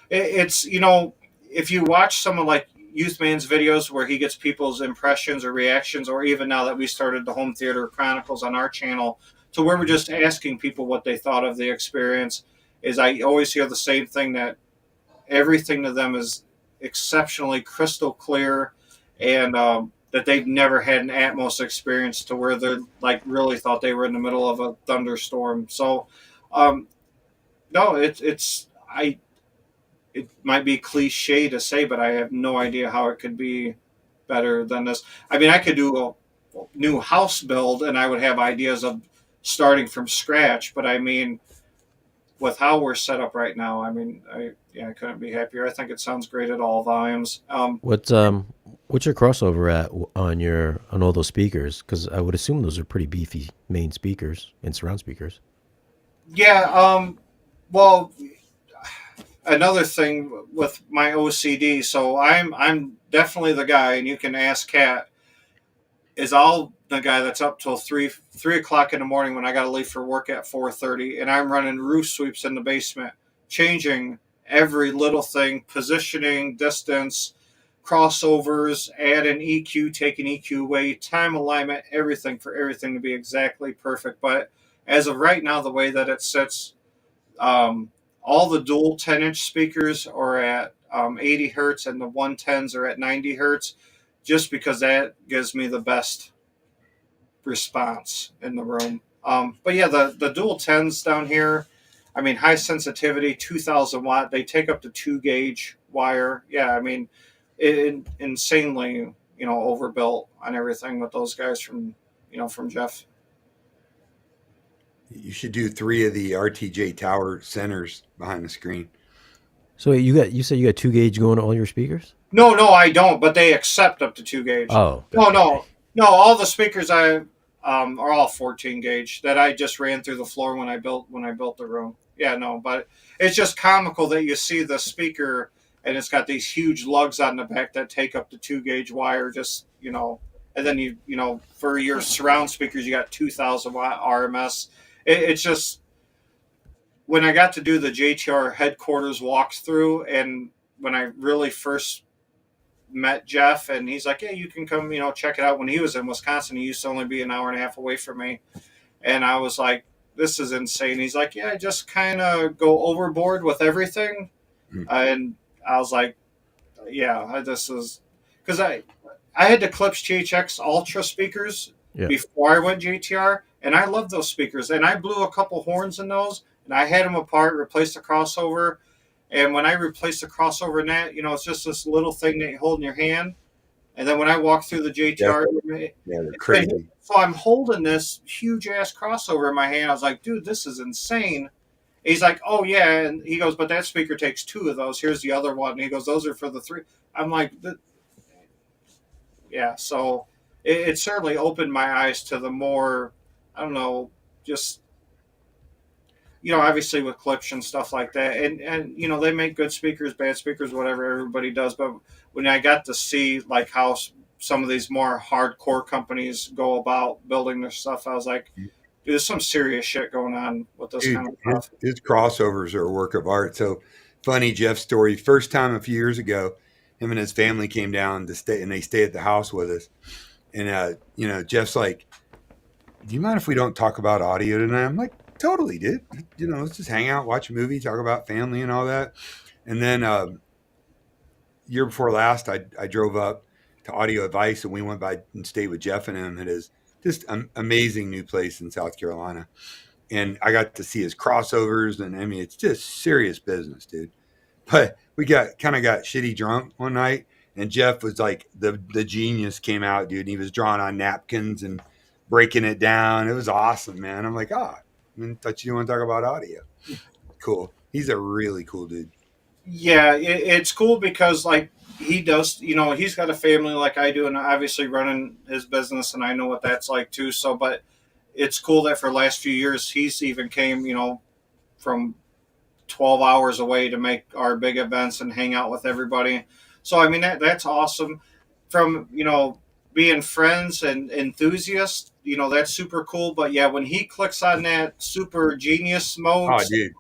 It's, if you watch some of like Youthman's videos where he gets people's impressions or reactions, or even now that we started the Home Theater Chronicles on our channel, to where we're just asking people what they thought of the experience. is I always hear the same thing, that everything to them is exceptionally crystal clear, and that they've never had an Atmos experience to where they're like really thought they were in the middle of a thunderstorm. So, um, no, it's I. It might be cliche to say, but I have no idea how it could be better than this. I mean, I could do a new house build, and I would have ideas of starting from scratch. But I mean, with how we're set up right now, I mean, I couldn't be happier. I think it sounds great at all volumes. What's your crossover at on all those speakers? Because I would assume those are pretty beefy main speakers and surround speakers. Yeah. Well, another thing with my OCD, so I'm definitely the guy, and you can ask Kat. Is all the guy that's up till 3 o'clock in the morning when I got to leave for work at 4:30, and I'm running roof sweeps in the basement, changing every little thing, positioning, distance, crossovers, add an EQ, take an EQ away, time alignment, everything for everything to be exactly perfect. But as of right now, the way that it sits, um, all the dual 10-inch speakers are at 80 hertz, and the 110s are at 90 hertz, just because that gives me the best response in the room. But yeah, the dual 10s down here, I mean, high sensitivity, 2000 watt, they take up to 2 gauge wire. Yeah, I mean, insanely, overbuilt on everything with those guys from Jeff. You should do 3 of the RTJ Tower centers behind the screen. So you said you got 2 gauge going to all your speakers? No, I don't, but they accept up to 2 gauge. Oh, No, okay. no, all the speakers are all 14 gauge that I just ran through the floor when I built the room. Yeah, no, but it's just comical that you see the speaker and it's got these huge lugs on the back that take up to 2 gauge wire, just and then for your surround speakers you got 2000 watt RMS. It's just, when I got to do the JTR headquarters walkthrough, and when I really first met Jeff, and he's like, "Yeah, you can come, check it out." When he was in Wisconsin, he used to only be an hour and a half away from me, and I was like, "This is insane." He's like, "Yeah, just kind of go overboard with everything," and I was like, "Yeah, this is," because I had the Klipsch THX Ultra speakers Yeah. before I went JTR, and I love those speakers, and I blew a couple horns in those, and I had them apart, replaced the crossover. And when I replaced the crossover net, it's just this little thing that you hold in your hand. And then when I walk through the Yeah, JTR, yeah, they're it's been, crazy. so I'm holding this huge ass crossover in my hand. I was like, dude, this is insane. He's like, oh yeah, and he goes, but that speaker takes 2 of those. Here's the other one. And he goes, those are for the 3. I'm like, yeah. So it certainly opened my eyes to the more, I don't know, just obviously with clips and stuff like that, and they make good speakers, bad speakers, whatever everybody does. But when I got to see like how some of these more hardcore companies go about building their stuff, I was like, dude, there's some serious shit going on with this Dude, kind of his, stuff. his crossovers are a work of art. So funny, Jeff story. First time a few years ago, him and his family came down to stay, and they stay at the house with us. And Jeff's like, "Do you mind if we don't talk about audio tonight?" I'm like, "Totally, dude. Let's just hang out, watch a movie, talk about family and all that." And then year before last, I drove up to Audio Advice, and we went by and stayed with Jeff and him at his just amazing new place in South Carolina. And I got to see his crossovers, and I mean, it's just serious business, dude. But we got shitty drunk one night, and Jeff was like the genius came out, dude. And he was drawing on napkins and breaking it down. It was awesome, man. I'm like, I thought you didn't want to talk about audio. Cool. He's a really cool dude. Yeah, it's cool because like he does, he's got a family like I do, and obviously running his business, and I know what that's like too. So, but it's cool that for the last few years he's even came, from 12 hours away to make our big events and hang out with everybody. So I mean that's awesome. From being friends and enthusiasts, that's super cool. But yeah, when he clicks on that super genius mode, Oh, dude.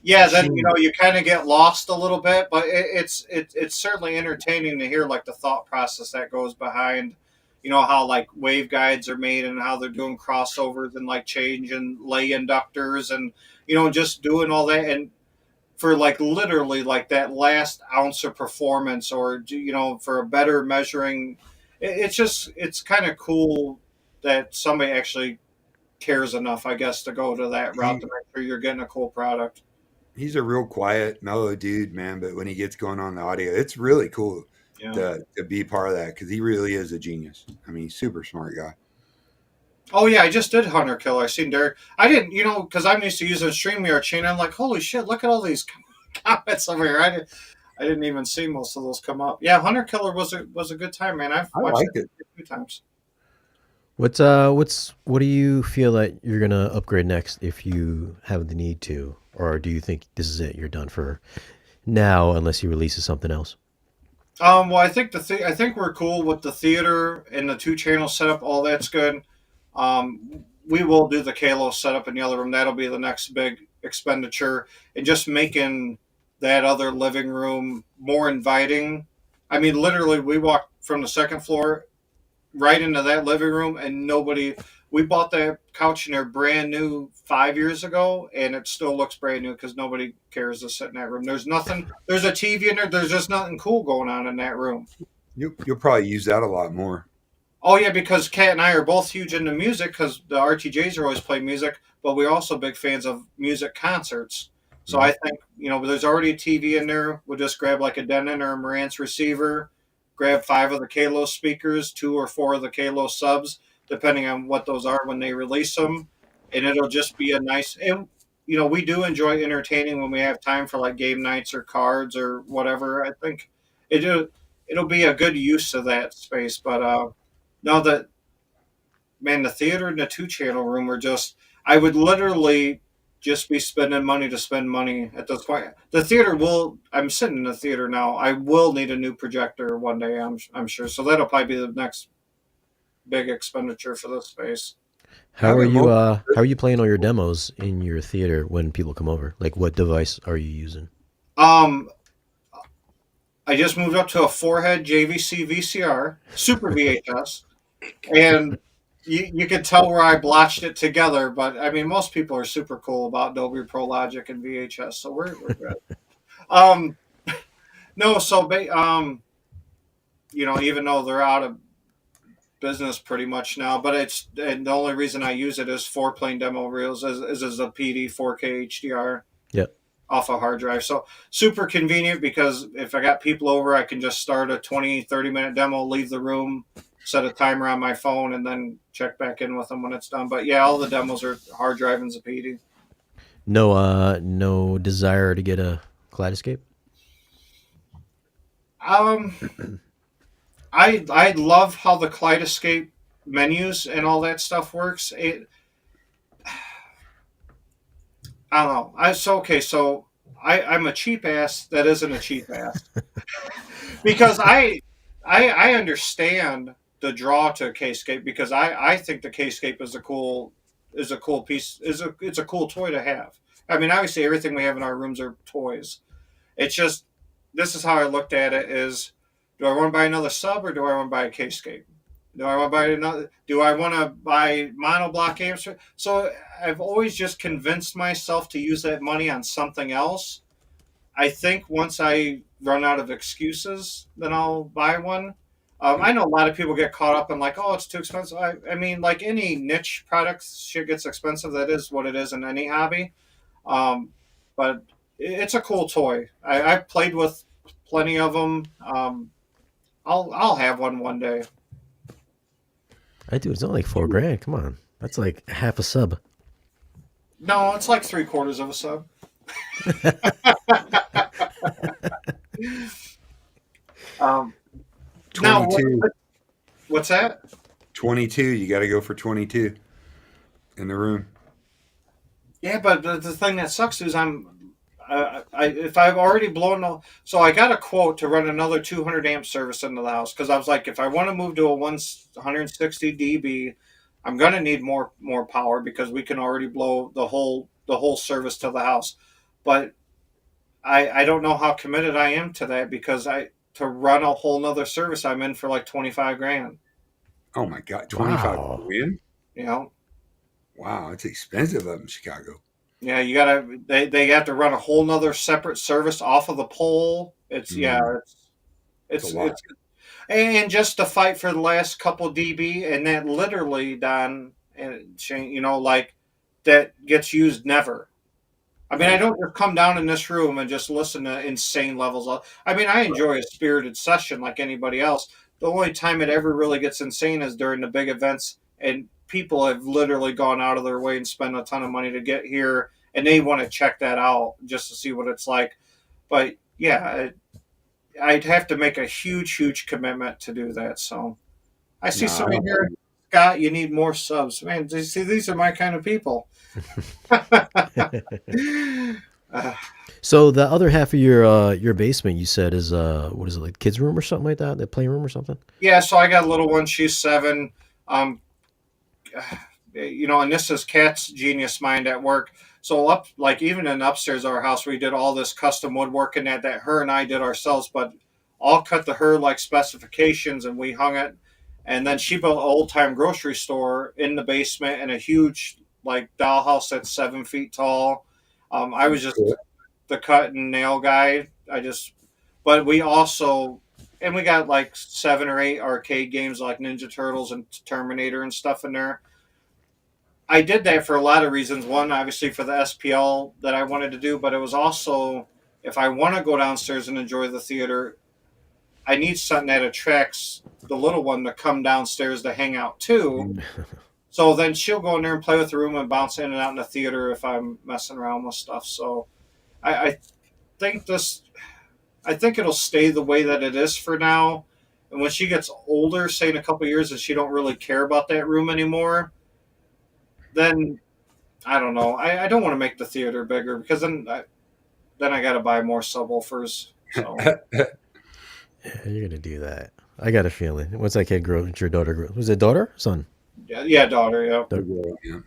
yeah, then you kind of get lost a little bit. But it's certainly entertaining to hear like the thought process that goes behind. How like waveguides are made and how they're doing crossovers and like changing lay inductors, and just doing all that and for like literally like that last ounce of performance or for a better measuring. It's kind of cool that somebody actually cares enough, I guess, to go to that route to He make sure you're getting a cool product. he's a real quiet, mellow dude, man. But when he gets going on the audio, it's really cool Yeah. to be part of that because he really is a genius. I mean, he's super smart guy. Oh yeah, I just did Hunter Killer. I seen Derek. I didn't, because I'm used to using StreamYard chain. I'm like, holy shit, look at all these comments over here. I didn't even see most of those come up. Yeah, Hunter Killer was a good time, man. I've I watched liked it it. a few times. What do you feel that you're gonna upgrade next if you have the need to, or do you think this is it? You're done for now, unless he releases something else. Well, I think I think we're cool with the theater and the two channel setup. All that's good. We will do the Kalo setup in the other room. That'll be the next big expenditure, and just making that other living room more inviting. I mean, literally, we walked from the second floor right into that living room, and nobody. We bought that couch in there brand new 5 years ago, and it still looks brand new because nobody cares to sit in that room. There's nothing. There's a TV in there. There's just nothing cool going on in that room. You'll probably use that a lot more. Oh yeah, because Kat and I are both huge into music because the RTJs are always playing music, but we're also big fans of music concerts. So Mhm. I think there's already a TV in there. We'll just grab like a Denon or a Marantz receiver, grab 5 of the Kalo speakers, 2 or 4 of the Kalo subs, depending on what those are when they release them, and it'll just be a nice. And we do enjoy entertaining when we have time for like game nights or cards or whatever. I think it'll be a good use of that space, but. No, that man, the theater and the two channel room are just. I would literally just be spending money to spend money at this point. The theater will. I'm sitting in the theater now. I will need a new projector one day. I'm sure. So that'll probably be the next big expenditure for this space. Having multiple. How are you playing all your demos in your theater when people come over? Like, what device are you using? Um, I just moved up to a 4-head JVC VCR Super VHS, and you can tell where I blotched it together. But I mean, most people are super cool about Dolby Pro Logic and VHS, so we're good. Um, no, so even though they're out of business pretty much now, but and the only reason I use it is for playing demo reels is a PD 4K HDR Yep. off a hard drive. So super convenient because if I got people over, I can just start a 20-30 minute demo, leave the room, set a timer on my phone, and then check back in with them when it's done. But yeah, all the demos are hard drive and Zapedi. No desire to get a Kaleidoscape. Um, I love how the Kaleidoscape menus and all that stuff works. I don't know. I'm a cheap ass that isn't a cheap ass because I understand the draw to a K-scape because I think the K-scape is a cool piece it's a cool toy to have. I mean, obviously everything we have in our rooms are toys. It's just this is how I looked at it: is do I want to buy another sub or do I want to buy a K-scape? Do I want to buy another? Do I want to buy monoblock amps? So I've always just convinced myself to use that money on something else. I think once I run out of excuses, then I'll buy one. I know a lot of people get caught up in like, oh, it's too expensive. I mean, like any niche product, shit gets expensive. That is what it is in any hobby. Um, but it's a cool toy. I've played with plenty of them. I'll have one day. I do. It's only like $4,000. Come on, that's like half a sub. No, it's like 3/4 of a sub. um, now, 22. what's that? 22. You got to go for 22 in the room. Yeah, but the thing that sucks is if I've already so I got a quote to run another 200 amp service into the house because I was like, if I want to move to a 160 dB, I'm gonna need more power because we can already blow the whole service to the house. But I don't know how committed I am to that because to run a whole nother service I'm in for like 25 grand. Oh my God, 25 Wow. grand? You know, Wow, it's expensive up in Chicago. Yeah, you gotta. They have to run a whole nother separate service off of the pole. It's yeah, Mm, it's a lot. it's and just to fight for the last couple dB, and that literally, Don and Shane, like that gets used never. I mean, I Right. don't just come down in this room and just listen to insane levels of. I mean, I enjoy a spirited session like anybody else. The only time it ever really gets insane is during the big events, and people have literally gone out of their way and spent a ton of money to get here, and they want to check that out just to see what it's like. But yeah, I'd have to make a huge, huge commitment to do that. So I see No, I somebody don't here, blame Scott. You need more subs, man. See, these are my kind of people. Uh, So the other half of your basement, you said, is what is it, like kids' room or something like that? The playroom or something? yeah, so I got a little one. She's 7. Um, and this is Kat's genius mind at work. So up, like even in upstairs of our house, we did all this custom woodworking that her and I did ourselves, but all cut to her like specifications, and we hung it. And then she built an old time grocery store in the basement and a huge like dollhouse that's 7 feet tall. I was just it. the cut and nail guy. But we also, and we got like 7 or 8 arcade games like Ninja Turtles and Terminator and stuff in there. I did that for a lot of reasons. One, obviously, for the SPL that I wanted to do, but it was also if I want to go downstairs and enjoy the theater, I need something that attracts the little one to come downstairs to hang out too. So then she'll go in there and play with the room and bounce in and out in the theater if I'm messing around with stuff. So I think this, I think it'll stay the way that it is for now. And when she gets older, say in a couple of years, and she don't really care about that room anymore, then I don't know. I don't want to make the theater bigger because then I got to buy more subwoofers. So Yeah, you're gonna do that. I got a feeling. Once that kid grows, your daughter grows. Was it daughter? Son? yeah, yeah, daughter. Yeah. Daughter. Yeah.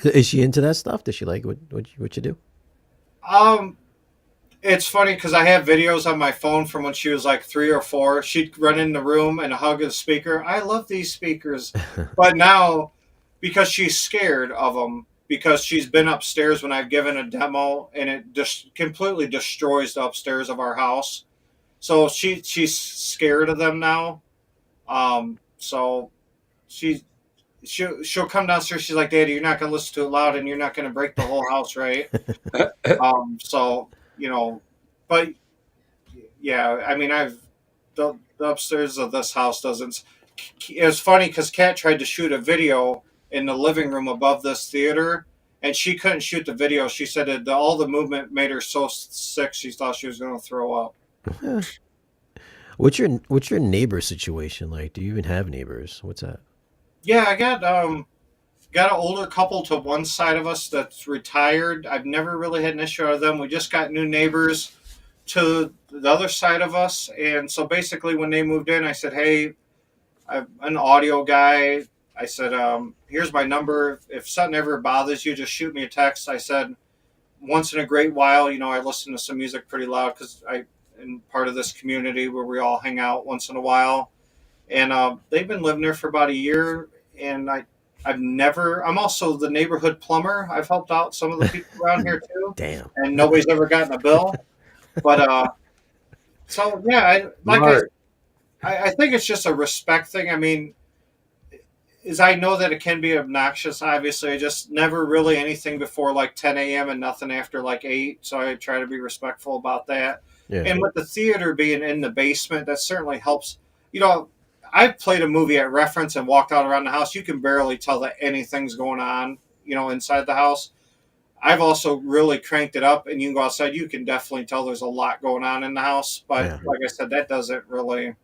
Is she into that stuff? Does she like what you do? Um, it's funny because I have videos on my phone from when she was like 3 or 4. She'd run in the room and hug a speaker. I love these speakers, but now because she's scared of them because she's been upstairs when I've given a demo and it just completely destroys the upstairs of our house. So she's scared of them now. So she she'll come downstairs. She's like, "Daddy, you're not gonna listen to it loud, and you're not gonna break the whole house, right?" So but yeah, I mean, the upstairs of this house doesn't. It was funny because Kat tried to shoot a video in the living room above this theater, and she couldn't shoot the video. She said that all the movement made her so sick she thought she was going to throw up. Eh. What's your neighbor situation like? Do you even have neighbors? What's that? Yeah, I got an older couple to one side of us that's retired. I've never really had an issue with them. We just got new neighbors to the other side of us, and so basically when they moved in, I said, "Hey, I'm an audio guy." I said, "Here's my number. If something ever bothers you, just shoot me a text." I said, "Once in a great while, I listen to some music pretty loud because I am part of this community where we all hang out once in a while." And they've been living there for about a year, and I've never. I'm also the neighborhood plumber. I've helped out some of the people around here too, Damn. and nobody's ever gotten a bill. But so yeah, like Smart. I think it's just a respect thing. I mean, is I know that it can be obnoxious. Obviously, I just never really anything before like 10 a.m. and nothing after like 8. So I try to be respectful about that. Yeah. And with the theater being in the basement, that certainly helps. You know, I've played a movie at reference and walked out around the house. You can barely tell that anything's going on, inside the house. I've also really cranked it up, and you can go outside. You can definitely tell there's a lot going on in the house. But Yeah. like I said, that doesn't really.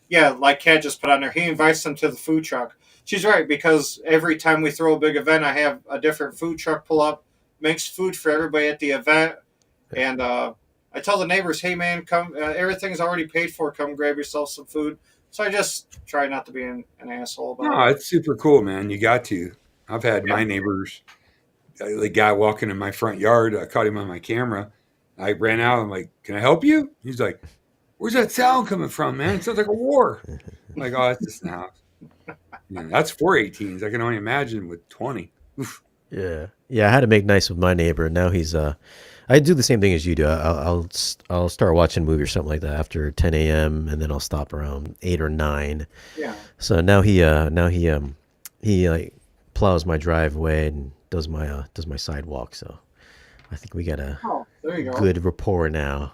Yeah, like Kat just put on there, he invites them to the food truck. She's right because every time we throw a big event, I have a different food truck pull up, makes food for everybody at the event, and I tell the neighbors, "Hey man, come! Everything's already paid for. Come grab yourself some food." So I just try not to be an asshole about No, it. it's super cool, man. You got to. I've had Yeah, my neighbors, the guy walking in my front yard. I caught him on my camera. I ran out. I'm like, "Can I help you?" He's like, "Where's that sound coming from, man? It sounds like a war." I'm like, "Oh, it's just the house." Yeah, that's 418s. I can only imagine with 20. Oof. Yeah, yeah. I had to make nice with my neighbor. Now he's I do the same thing as you do. I'll start watching a movie or something like that after 10 a.m. and then I'll stop around 8 or 9. Yeah. So he like plows my driveway and does my sidewalk. So I think we got a Oh, there you go. good rapport now.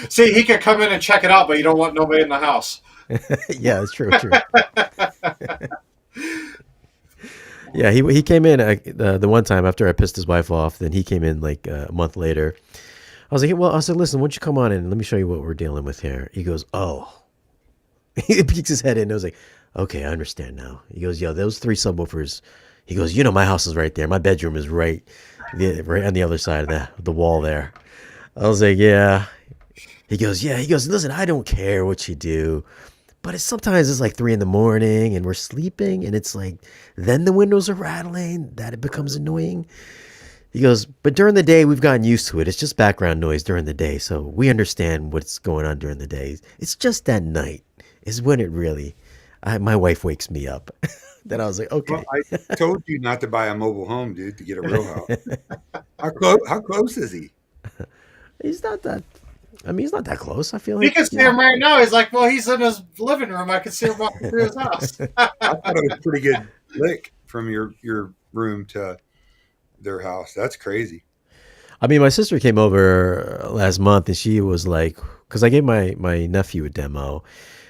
See, he could come in and check it out, but you don't want nobody in the house. Yeah, it's true, true. Yeah, he came in the one time after I pissed his wife off. Then he came in like a month later. I was like, well, I said, listen, why don't you come on in? Let me show you what we're dealing with here. He goes, oh. He peeks his head in. And I was like, okay, I understand now. He goes, yo, those 3 subwoofers. He goes, my house is right there. My bedroom is right on the other side of the wall there. I was like, yeah. He goes, yeah. He goes, listen, I don't care what you do. But sometimes it's like 3 in the morning and we're sleeping and it's like, then the windows are rattling, that it becomes annoying. He goes, but during the day, we've gotten used to it. It's just background noise during the day. So we understand what's going on during the day. It's just that night is when it really, my wife wakes me up. Then I was like, okay. Well, I told you not to buy a mobile home, dude, to get a real house. How close is he? He's not that, he's not that close. I feel You like, can see him right now. He's like, well, he's in his living room. I can see him walking through his house. I thought it was a pretty good lick from your room to their house. That's crazy. My sister came over last month and she was like, because I gave my nephew a demo.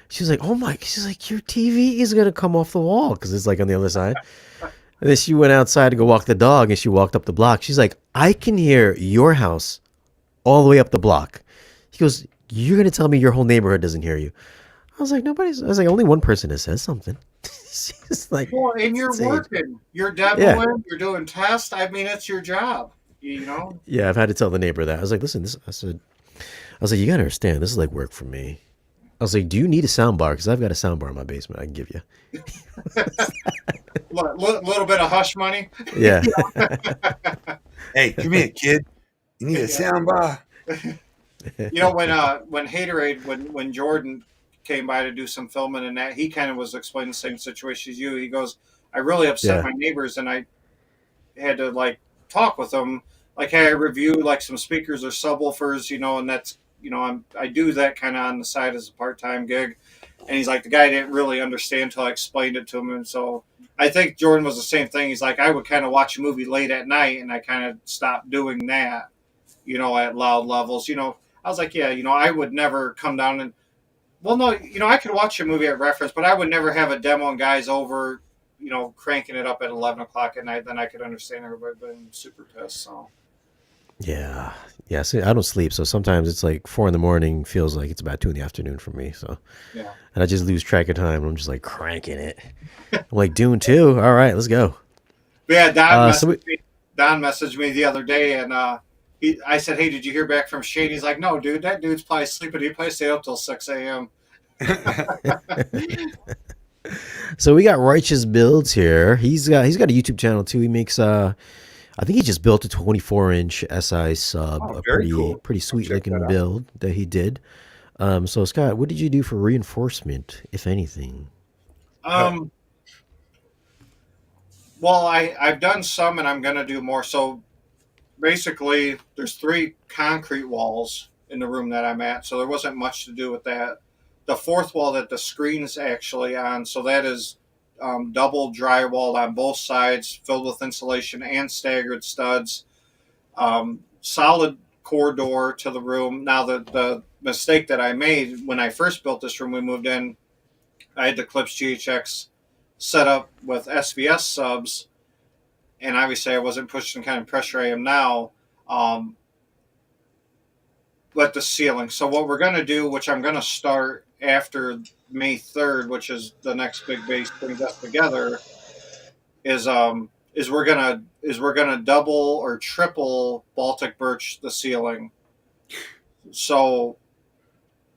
She was like, oh my, she's like, your TV is going to come off the wall because it's like on the other side. And then she went outside to go walk the dog and she walked up the block. She's like, I can hear your house all the way up the block. He goes, you're going to tell me your whole neighborhood doesn't hear you? I was like, I was like, only one person that says something. She's like, Well, and you're insane. working. You're Yeah. demoing. You're doing tests. I mean, it's your job. You know? Yeah, I've had to tell the neighbor that. I was like, listen, I was like, you got to understand, this is like work for me. I was like, do you need a sound bar? Because I've got a sound bar in my basement I can give you. Little bit of hush money. Yeah. Hey, come here, kid. You need a sound bar. You know, when Haterade, when Jordan came by to do some filming and that, he kind of was explaining the same situation as you. He goes, I really upset Yeah. my neighbors and I had to like talk with them. Like, hey, I review like some speakers or subwoofers, and that's, I do that kind of on the side as a part-time gig. And he's like, the guy didn't really understand until I explained it to him. And so I think Jordan was the same thing. He's like, I would kind of watch a movie late at night and I kind of stopped doing that, at loud levels. I was like, yeah, I would never come down and, well, no, I could watch a movie at reference, but I would never have a demo and guys over, cranking it up at 11 o'clock at night. Then I could understand everybody being super pissed. So. Yeah. Yeah. See, I don't sleep. So sometimes it's like 4 in the morning feels like it's about 2 in the afternoon for me. So, Yeah. and I just lose track of time. I'm just like cranking it. I'm like, Dune 2. All right, let's go. But yeah, So Don messaged me the other day, and I said, "Hey, did you hear back from Shane?" He's like, "No, dude, that dude's probably sleeping. He probably stayed up till 6 a.m." so we got Righteous Builds here. He's got a YouTube channel too. He makes I think he just built a 24-inch SI sub, Oh, a very pretty cool. pretty sweet Check that looking out. build that he did. So Scott, what did you do for reinforcement, if anything? Um, well, I've done some, and I'm gonna do more. So basically, there's 3 concrete walls in the room that I'm at, so there wasn't much to do with that. The 4th wall that the screen's actually on, so that is double drywalled on both sides, filled with insulation and staggered studs. Solid core door to the room. Now, the mistake that I made when I first built this room, we moved in, I had the Clips GHX set up with SVS subs, and obviously I wasn't pushing the kind of pressure I am now. Um, but the ceiling. So what we're going to do, which I'm going to start after May 3rd, which is the next big base brings us together, is we're gonna double or triple Baltic birch the ceiling. So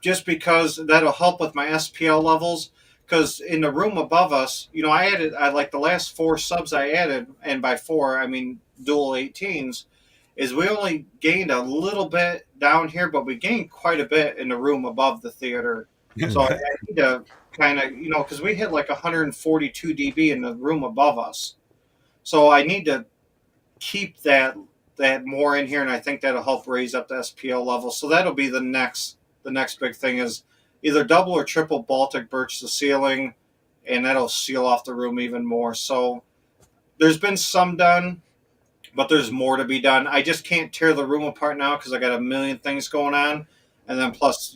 just because that'll help with my SPL levels. Because in the room above us, I like the last 4 subs I added, and by 4 I mean dual 18s, is we only gained a little bit down here, but we gained quite a bit in the room above the theater. So I need to kind of, because we hit like 142 dB in the room above us. So I need to keep that more in here, and I think that'll help raise up the SPL level. So that'll be the next big thing is either double or triple Baltic birch the ceiling, and that'll seal off the room even more. So there's been some done, but there's more to be done. I just can't tear the room apart now because I got a million things going on, and then plus,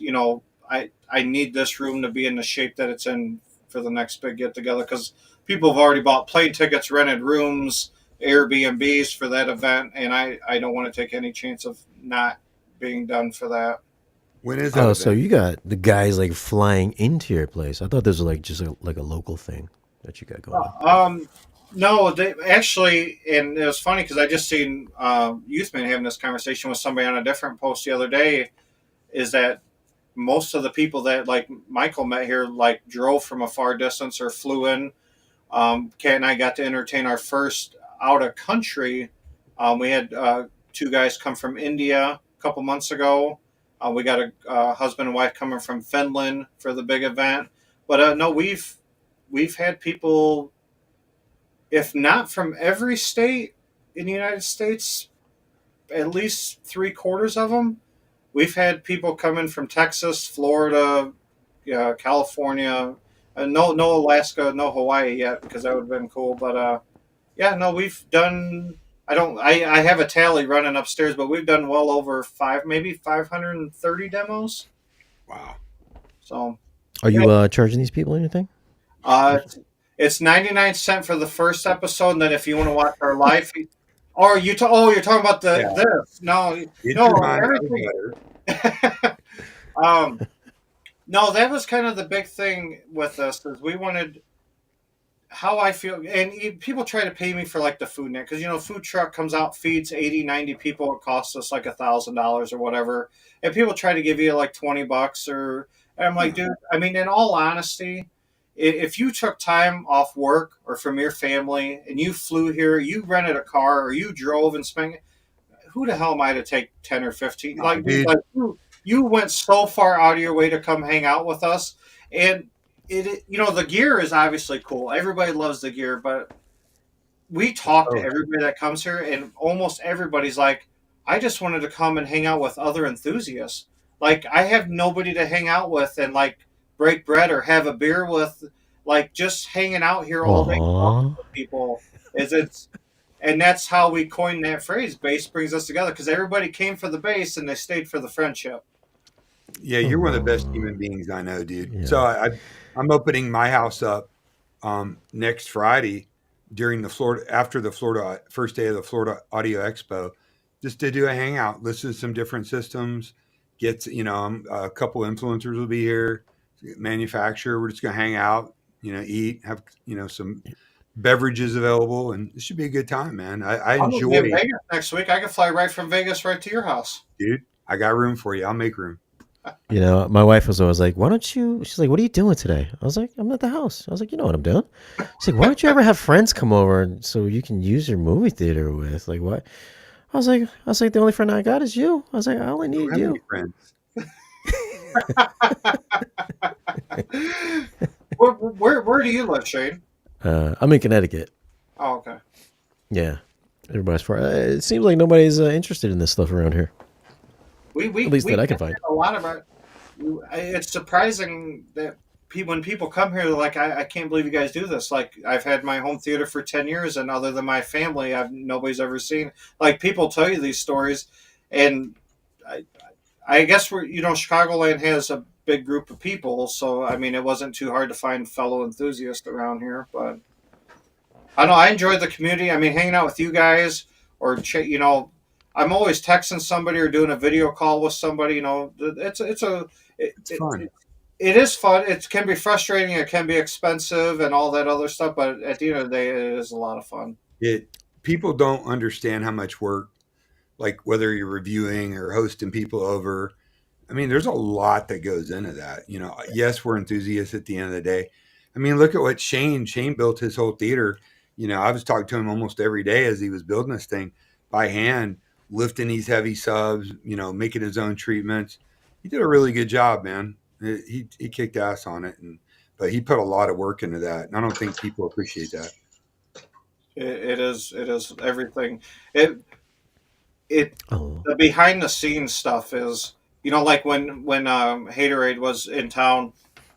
I need this room to be in the shape that it's in for the next big get together because people have already bought plane tickets, rented rooms, Airbnbs for that event, and I don't want to take any chance of not being done for that. When is that Oh, so event? you got the guys like flying into your place. I thought this was like just like a local thing that you got going on. No, they actually, and it was funny because I just seen Youthman having this conversation with somebody on a different post the other day. Is that most of the people that like Michael met here like drove from a far distance or flew in. Kat and I got to entertain our first out of country. We had two guys come from India a couple months ago. We got a husband and wife coming from Finland for the big event. But no, we've had people, if not from every state in the United States, at least three quarters of them. We've had people coming from Texas, Florida, California. No Alaska, no Hawaii yet because that would have been cool. But yeah, no, we've done. I don't. I have a tally running upstairs, but we've done well over maybe 530 demos. Wow. So Are yeah, you charging these people anything? uh, it's 99 cents for the first episode, and then if you want to watch our live, or you're talking about the Yeah. this? No, Get your no, mind out of everything. butter. um, no, that was kind of the big thing with us is we wanted how I feel, and people try to pay me for like the food net because food truck comes out feeds 80, 90 people. It costs us like $1,000 or whatever, and people try to give you like $20 or. And I'm like, No. dude. I mean, in all honesty, if you took time off work or from your family and you flew here, you rented a car or you drove and spent, who the hell am I to take 10 or 15? No, Like, dude. like you went so far out of your way to come hang out with us. And the gear is obviously cool. Everybody loves the gear, but we talk to Oh, everybody that comes here, and almost everybody's like, I just wanted to come and hang out with other enthusiasts. Like, I have nobody to hang out with and like break bread or have a beer with. Like, just hanging out here all day talking Aww. to people is it's and that's how we coined that phrase. Base brings us together because everybody came for the base and they stayed for the friendship. yeah, you're one of the best Aww. human beings I know, dude. So Yeah. I'm opening my house up next Friday during the Florida after the Florida first day of the Florida Audio Expo, just to do a hangout, listen to some different systems. A couple influencers will be here, manufacturer. We're just gonna hang out, eat, have some beverages available, and it should be a good time, man. I I'm gonna be in enjoy, Vegas next week. I can fly right from Vegas right to your house. dude. I got room for you. I'll make room. My wife was always like, "Why don't you?" She's like, "What are you doing today?" I was like, "I'm at the house." I was like, "You know what I'm doing?" She's like, "Why don't you ever have friends come over so you can use your movie theater with? Like, what?" I was like, "The only friend I got is you." I was like, "I only I don't need have any you." friends. Where do you live, Shane? I'm in Connecticut. Oh, okay. Yeah, everybody's far. It seems like nobody's interested in this stuff around here, We at we least we that I get can find. that a lot of our. It's surprising that when people come here, they're like, I can't believe you guys do this. Like, I've had my home theater for 10 years, and other than my family, nobody's ever seen. Like, people tell you these stories, and I, I guess Chicagoland has a big group of people, so I mean, it wasn't too hard to find fellow enthusiasts around here. But I don't know. I enjoy the community. I mean, hanging out with you guys, or I'm always texting somebody or doing a video call with somebody. It, It's it, fun. it, it is fun. It can be frustrating. It can be expensive and all that other stuff. But at the end of the day, it is a lot of fun. It People don't understand how much work, like whether you're reviewing or hosting people over. I mean, there's a lot that goes into that. Yes, we're enthusiasts at the end of the day. I mean, look at what Shane built his whole theater. I was talking to him almost every day as he was building this thing by hand, lifting these heavy subs, making his own treatments. He did a really good job, man. He kicked ass on it, but he put a lot of work into that, and I don't think people appreciate that. It is everything. It it Oh, the behind the scenes stuff is, like when Haterade was in town,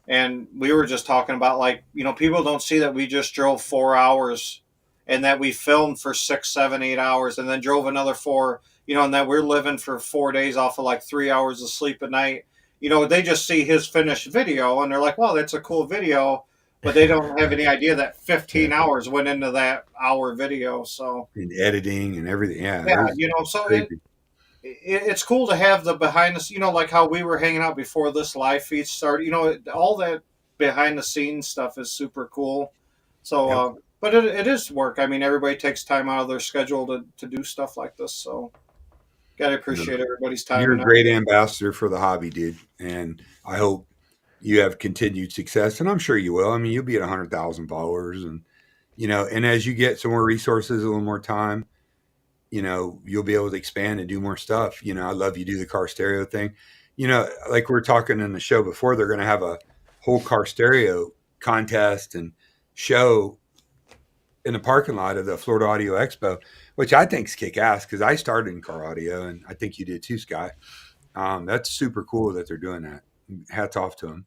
and we were just talking about, like, people don't see that we just drove 4 hours, and that we filmed for 6, 7, 8 hours, and then drove another four, and that we're living for 4 days off of like 3 hours of sleep at night. They just see his finished video and they're like, "Wow, that's a cool video," but they don't have any idea that 15 yeah. hours went into that hour video. So And editing and everything. Yeah, yeah, it was so crazy. it's cool to have the behind the like how we were hanging out before this live feed started. All that behind the scenes stuff is super cool. So, Yep. but it is work. I mean, everybody takes time out of their schedule to do stuff like this. So, gotta No, appreciate everybody's time you're a and great effort. ambassador for the hobby, dude. And I hope you have continued success. And I'm sure you will. I mean, you'll be at 100,000 followers. And as you get some more resources, a little more time, you'll be able to expand and do more stuff. I love you do the car stereo thing. Like we were talking in the show before, they're going to have a whole car stereo contest and show in the parking lot of the Florida Audio Expo, which I think is kick ass because I started in car audio and I think you did too, Scott. That's super cool that they're doing that. Hats off to them.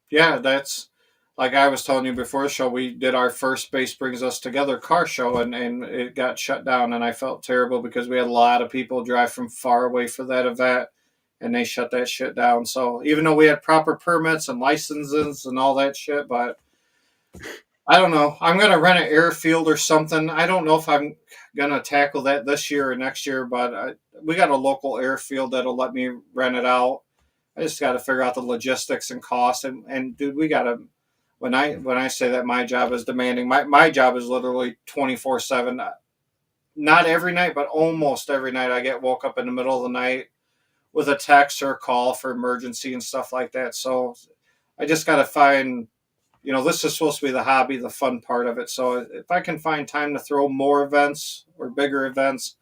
Yeah, that's like I was telling you before the show. We did our first Bass Brings Us Together car show, and it got shut down, and I felt terrible because we had a lot of people drive from far away for that event, and they shut that shit down. So even though we had proper permits and licenses and all that shit, but I don't know. I'm gonna rent an airfield or something. I don't know if I'm gonna tackle that this year or next year, but we got a local airfield that'll let me rent it out. I just got to figure out the logistics and cost. And dude, we got to. When I say that my job is demanding, my job is literally 24/7. Not every night, but almost every night, I get woke up in the middle of the night with a text or a call for emergency and stuff like that. So I just got to find. This is supposed to be the hobby, the fun part of it. So if I can find time to throw more events or bigger events,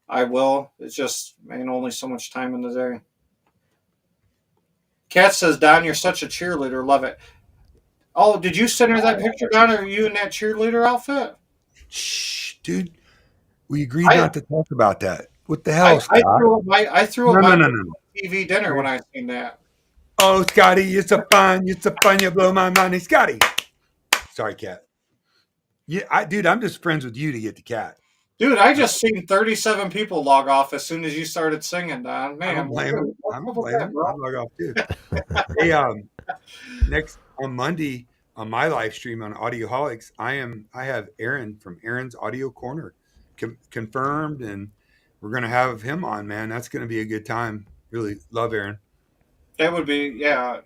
I will. It's just, man, only so much time in the day. Kat says, "Don, you're such a cheerleader. Love it." Oh, did you send her that picture, Don? Are you in that cheerleader outfit? Shh, dude. We agreed I not to talk about that. What the I, hell, I Scott? threw up No, no, my no, no. TV dinner when I seen that. Oh, Scotty, it's a fun, you blow my money, Scotty. Sorry, cat. Yeah, dude, I'm just friends with you to get the cat. Dude, I just seen 37 people log off as soon as you started singing, Don. I don't Man, blame him. what's I up don't with blame that, him. bro? I'll log off too. Hey, next on Monday on my live stream on Audioholics, I have Aaron from Aaron's Audio Corner confirmed, and we're gonna have him on. Man, that's gonna be a good time. Really love Aaron. That would be, yeah.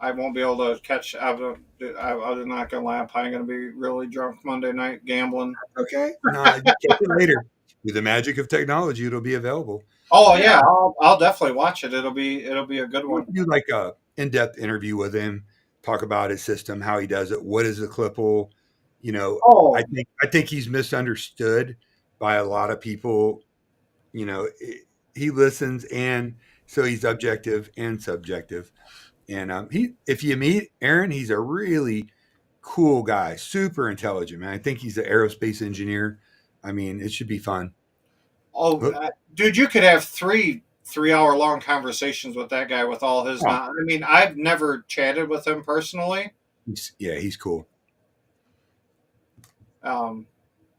I won't be able to catch. I'm not gonna lie. I'm probably gonna be really drunk Monday night gambling. Okay, no, you catch it later. With the magic of technology, it'll be available. Oh Yeah, yeah, I'll definitely watch it. It'll be a good we one. can do like a in-depth interview with him, talk about his system, how he does it, what is the clipple. Oh, I think he's misunderstood by a lot of people. You know, he listens, and so he's objective and subjective. And if you meet Aaron, he's a really cool guy, super intelligent, man. I think he's an aerospace engineer. I mean, it should be fun. oh, Oh, dude, you could have 3 3 hour long conversations with that guy with all his oh, knowledge. I mean, I've never chatted with him personally. yeah, he's cool. Um,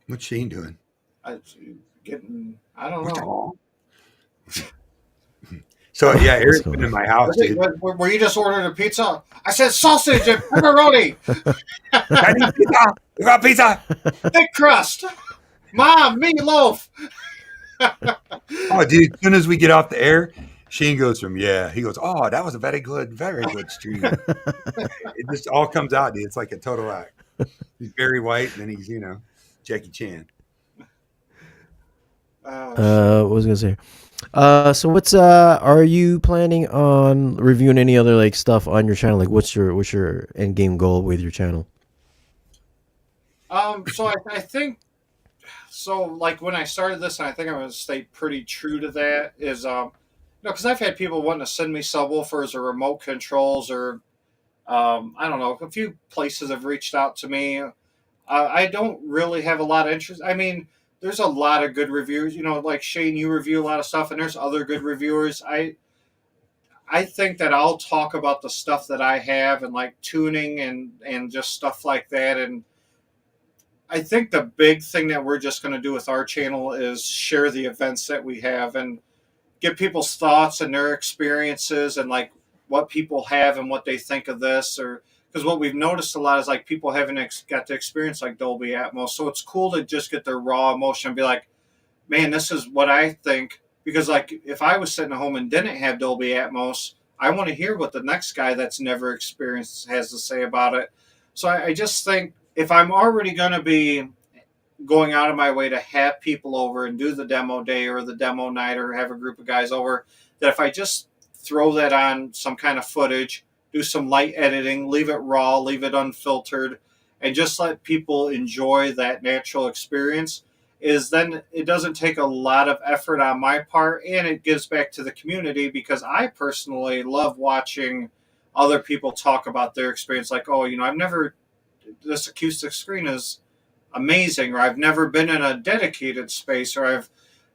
What's Shane doing? I I don't What know. the? So yeah, What's Aaron's going been in on? my house, dude. Were you just ordering a pizza? I said sausage and pepperoni, Chinese pizza. We got pizza. thick crust, mom, meatloaf. Oh, dude, as soon as we get off the air, Shane goes from he goes, oh, that was a very good stream. It just all comes out, dude. It's like a total act. He's very white, and then he's Jackie Chan. Oh, What was I gonna say? So what's are you planning on reviewing any other like stuff on your channel? Like what's your end game goal with your channel? so I think so. Like when I started this, and I think I'm going to stay pretty true to that. Is because I've had people wanting to send me subwoofers or remote controls, or I don't know. A few places have reached out to me. I don't really have a lot of interest. I mean, there's a lot of good reviewers. You know, like Shane, you review a lot of stuff, and there's other good reviewers. I think that I'll talk about the stuff that I have and like tuning and just stuff like that. And I think the big thing that we're just going to do with our channel is share the events that we have and get people's thoughts and their experiences and like what people have and what they think of this. Or because what we've noticed a lot is like people haven't got to experience like Dolby Atmos, so it's cool to just get their raw emotion and be like, man, this is what I think. Because like if I was sitting at home and didn't have Dolby Atmos, I want to hear what the next guy that's never experienced has to say about it. So I just think if I'm already going to be going out of my way to have people over and do the demo day or the demo night or have a group of guys over, that if I just throw that on some kind of footage, do some light editing, leave it raw, leave it unfiltered, and just let people enjoy that natural experience, is then it doesn't take a lot of effort on my part and it gives back to the community because I personally love watching other people talk about their experience. Like, oh, you know, I've never, this acoustic screen is amazing, or I've never been in a dedicated space, or I've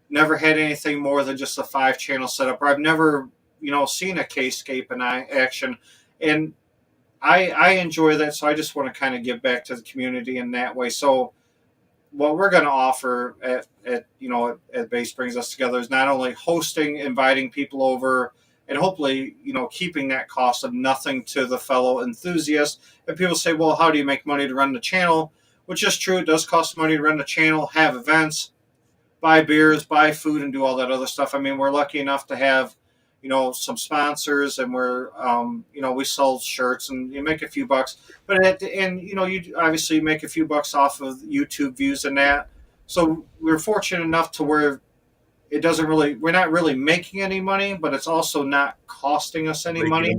never had anything more than just a 5-channel setup, or I've never, you know, seen a K-scape in action. And I enjoy that. So I just want to kind of give back to the community in that way. So what we're going to offer at you know at Base Brings Us Together is not only hosting, inviting people over, and hopefully you know keeping that cost of nothing to the fellow enthusiast. And people say, well, how do you make money to run the channel? Which is true. It does cost money to run the channel, have events, buy beers, buy food, and do all that other stuff. I mean, we're lucky enough to have, you know, some sponsors, and we're, you know, we sell shirts and you make a few bucks. But at the end, you know, you obviously make a few bucks off of YouTube views and that. So we're fortunate enough to where it doesn't really, we're not really making any money, but it's also not costing us any money.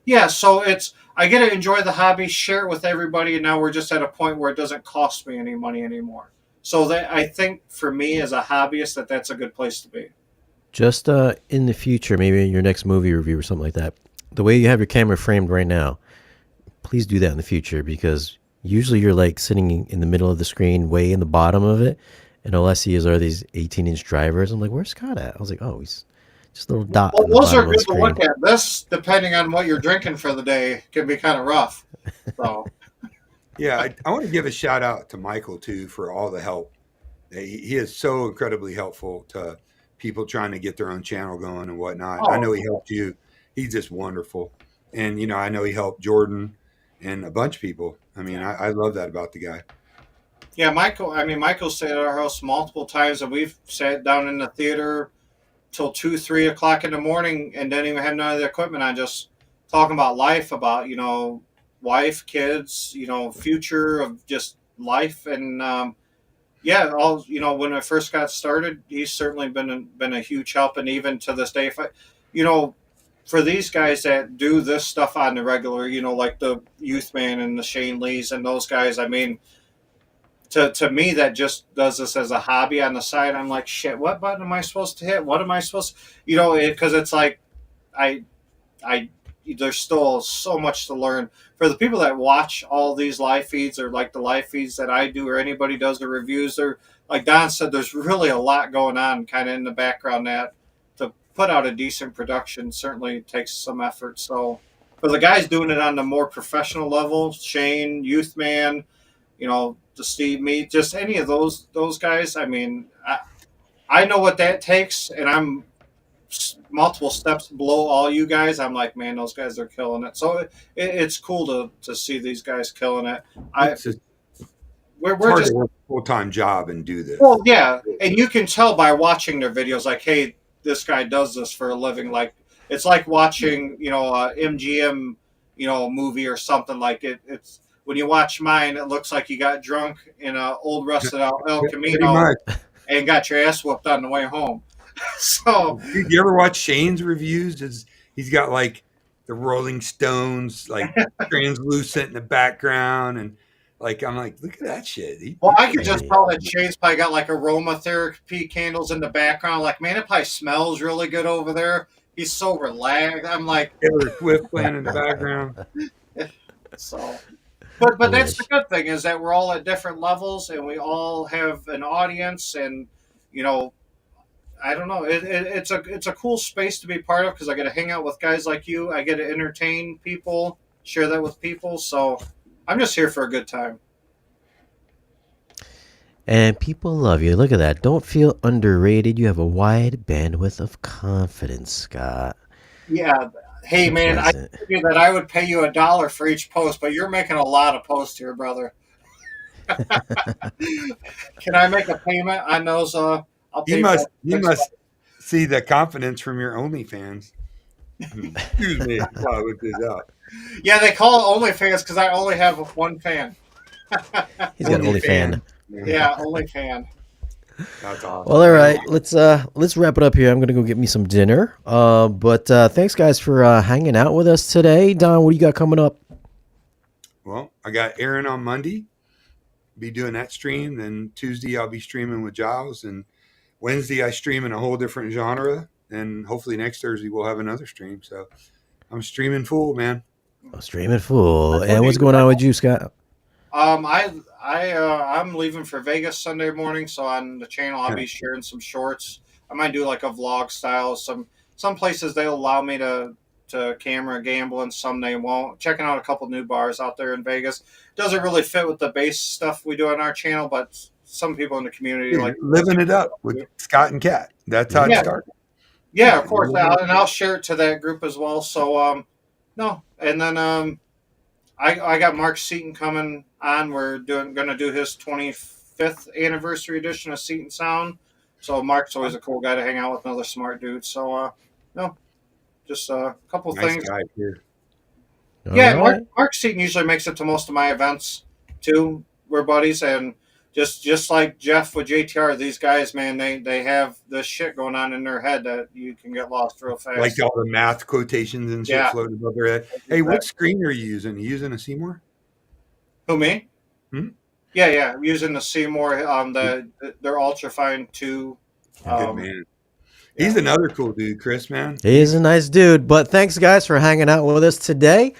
Yeah, so it's I get to enjoy the hobby, share it with everybody, and now we're just at a point where it doesn't cost me any money anymore. So that I think for me as a hobbyist that that's a good place to be. Just in the future, maybe in your next movie review or something like that, the way you have your camera framed right now, please do that in the future because usually you're like sitting in the middle of the screen, way in the bottom of it, and all I see are these 18-inch drivers. I'm like, where's Scott at? I was like, oh, he's just a little dot. Well, in the those are bottom of the good to screen. look at. This, depending on what you're drinking for the day, can be kind of rough. So Yeah, I want to give a shout out to Michael too for all the help. He is so incredibly helpful to people trying to get their own channel going and whatnot. I know he helped you. He's just wonderful, and you know I know he helped Jordan and a bunch of people. I mean, I love that about the guy. yeah, Michael. I mean, Michael stayed at our house multiple times, and we've sat down in the theater till 2, 3 o'clock in the morning, and didn't even have none of the equipment on, just talking about life, about you know, wife, kids, you know, future of just life, and yeah, all you know. When I first got started, he's certainly been a huge help, and even to this day, if I, you know, for these guys that do this stuff on the regular, you know, like the Youth Man and the Shane Lees and those guys, I mean, to me that just does this as a hobby on the side. I'm like, shit, what button am I supposed to hit? What am I supposed to, you know, because it's like I I there's still so much to learn for the people that watch all these live feeds, or like the live feeds that I do, or anybody does the reviews. Or like Don said, there's really a lot going on kind of in the background that to put out a decent production certainly takes some effort. So for the guys doing it on the more professional level, Shane, Youth Man, you know, the Steve, me, just any of those guys. I mean, I know what that takes, and I'm multiple steps below all you guys. I'm like, man, those guys are killing it. So it's cool to see these guys killing it. It's just We're hard just to work a full-time job and do this. well, yeah, and you can tell by watching their videos, like, hey, this guy does this for a living. Like it's like watching, you know, a MGM, you know, movie or something like it. It's when you watch mine, it looks like you got drunk in a old rusted out El Pretty Camino much. and got your ass whooped on the way home. So Dude, you ever watch Shane's reviews? He's got like the Rolling Stones like translucent in the background, and like I'm like, look at that shit. well, I could just tell that Shane's probably got like aromatherapy candles in the background. Like, man, it probably smells really good over there. He's so relaxed. I'm like, Taylor Swift playing in the background. so But I that's the wish. good thing is that we're all at different levels and we all have an audience and you know I don't know it's a cool space to be part of because I get to hang out with guys like you. I get to entertain people, share that with people. So I'm just here for a good time. And people love you. Look at that. Don't feel underrated. You have a wide bandwidth of confidence, Scott. Yeah. Hey Be man, I pleasant. told you that I would pay you $1 for each post, but you're making a lot of posts here, brother. Can I make a payment on those? I'll You pay for must that you next must month. see the confidence from your OnlyFans. Excuse me while I look this up. Yeah, they call it OnlyFans because I only have one fan. He's got only fan. OnlyFans. Yeah, Yeah, only fan. that's Well, awesome, all man. right. Let's wrap it up here. I'm gonna go get me some dinner. But thanks guys for hanging out with us today. Don, what do you got coming up? Well, I got Aaron on Monday. Be doing that stream. Then Tuesday I'll be streaming with Giles, and Wednesday I stream in a whole different genre. And hopefully next Thursday we'll have another stream. So I'm streaming full, man. Oh, streaming full. I told And what's you, going on with you, Scott? I'm leaving for Vegas Sunday morning, so on the channel I'll be sharing some shorts. I might do like a vlog style. Some places they'll allow me to camera gamble, and some they won't. Checking out a couple new bars out there in Vegas. Doesn't really fit with the base stuff we do on our channel, but some people in the community You're like living it up with Scott and Kat. That's how it yeah, started. yeah, of course, and I'll share it to that group as well. So no, and then I got Mark Seaton coming on. We're gonna do his 25th anniversary edition of Seaton Sound. So Mark's always a cool guy to hang out with, another smart dude. So no, just a couple Nice things. guy here. All Yeah, right. Mark Seaton usually makes it to most of my events too. We're buddies, and just like Jeff with JTR, these guys, man, they have this shit going on in their head that you can get lost real fast. Like all the math quotations and shit Yeah. floating above their head. Hey, what screen are you using? You using a Seymour? Who, me? Hmm? Yeah. I'm using the Seymour, their Ultrafine 2. Good man. He's another cool dude, Chris, man. He's a nice dude. But thanks, guys, for hanging out with us today.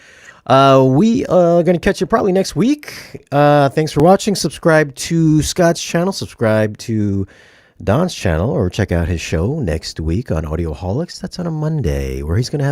We are going to catch you probably next week. Thanks for watching. Subscribe to Scott's channel. Subscribe to Don's channel. Or check out his show next week on Audioholics. That's on a Monday, where he's going to have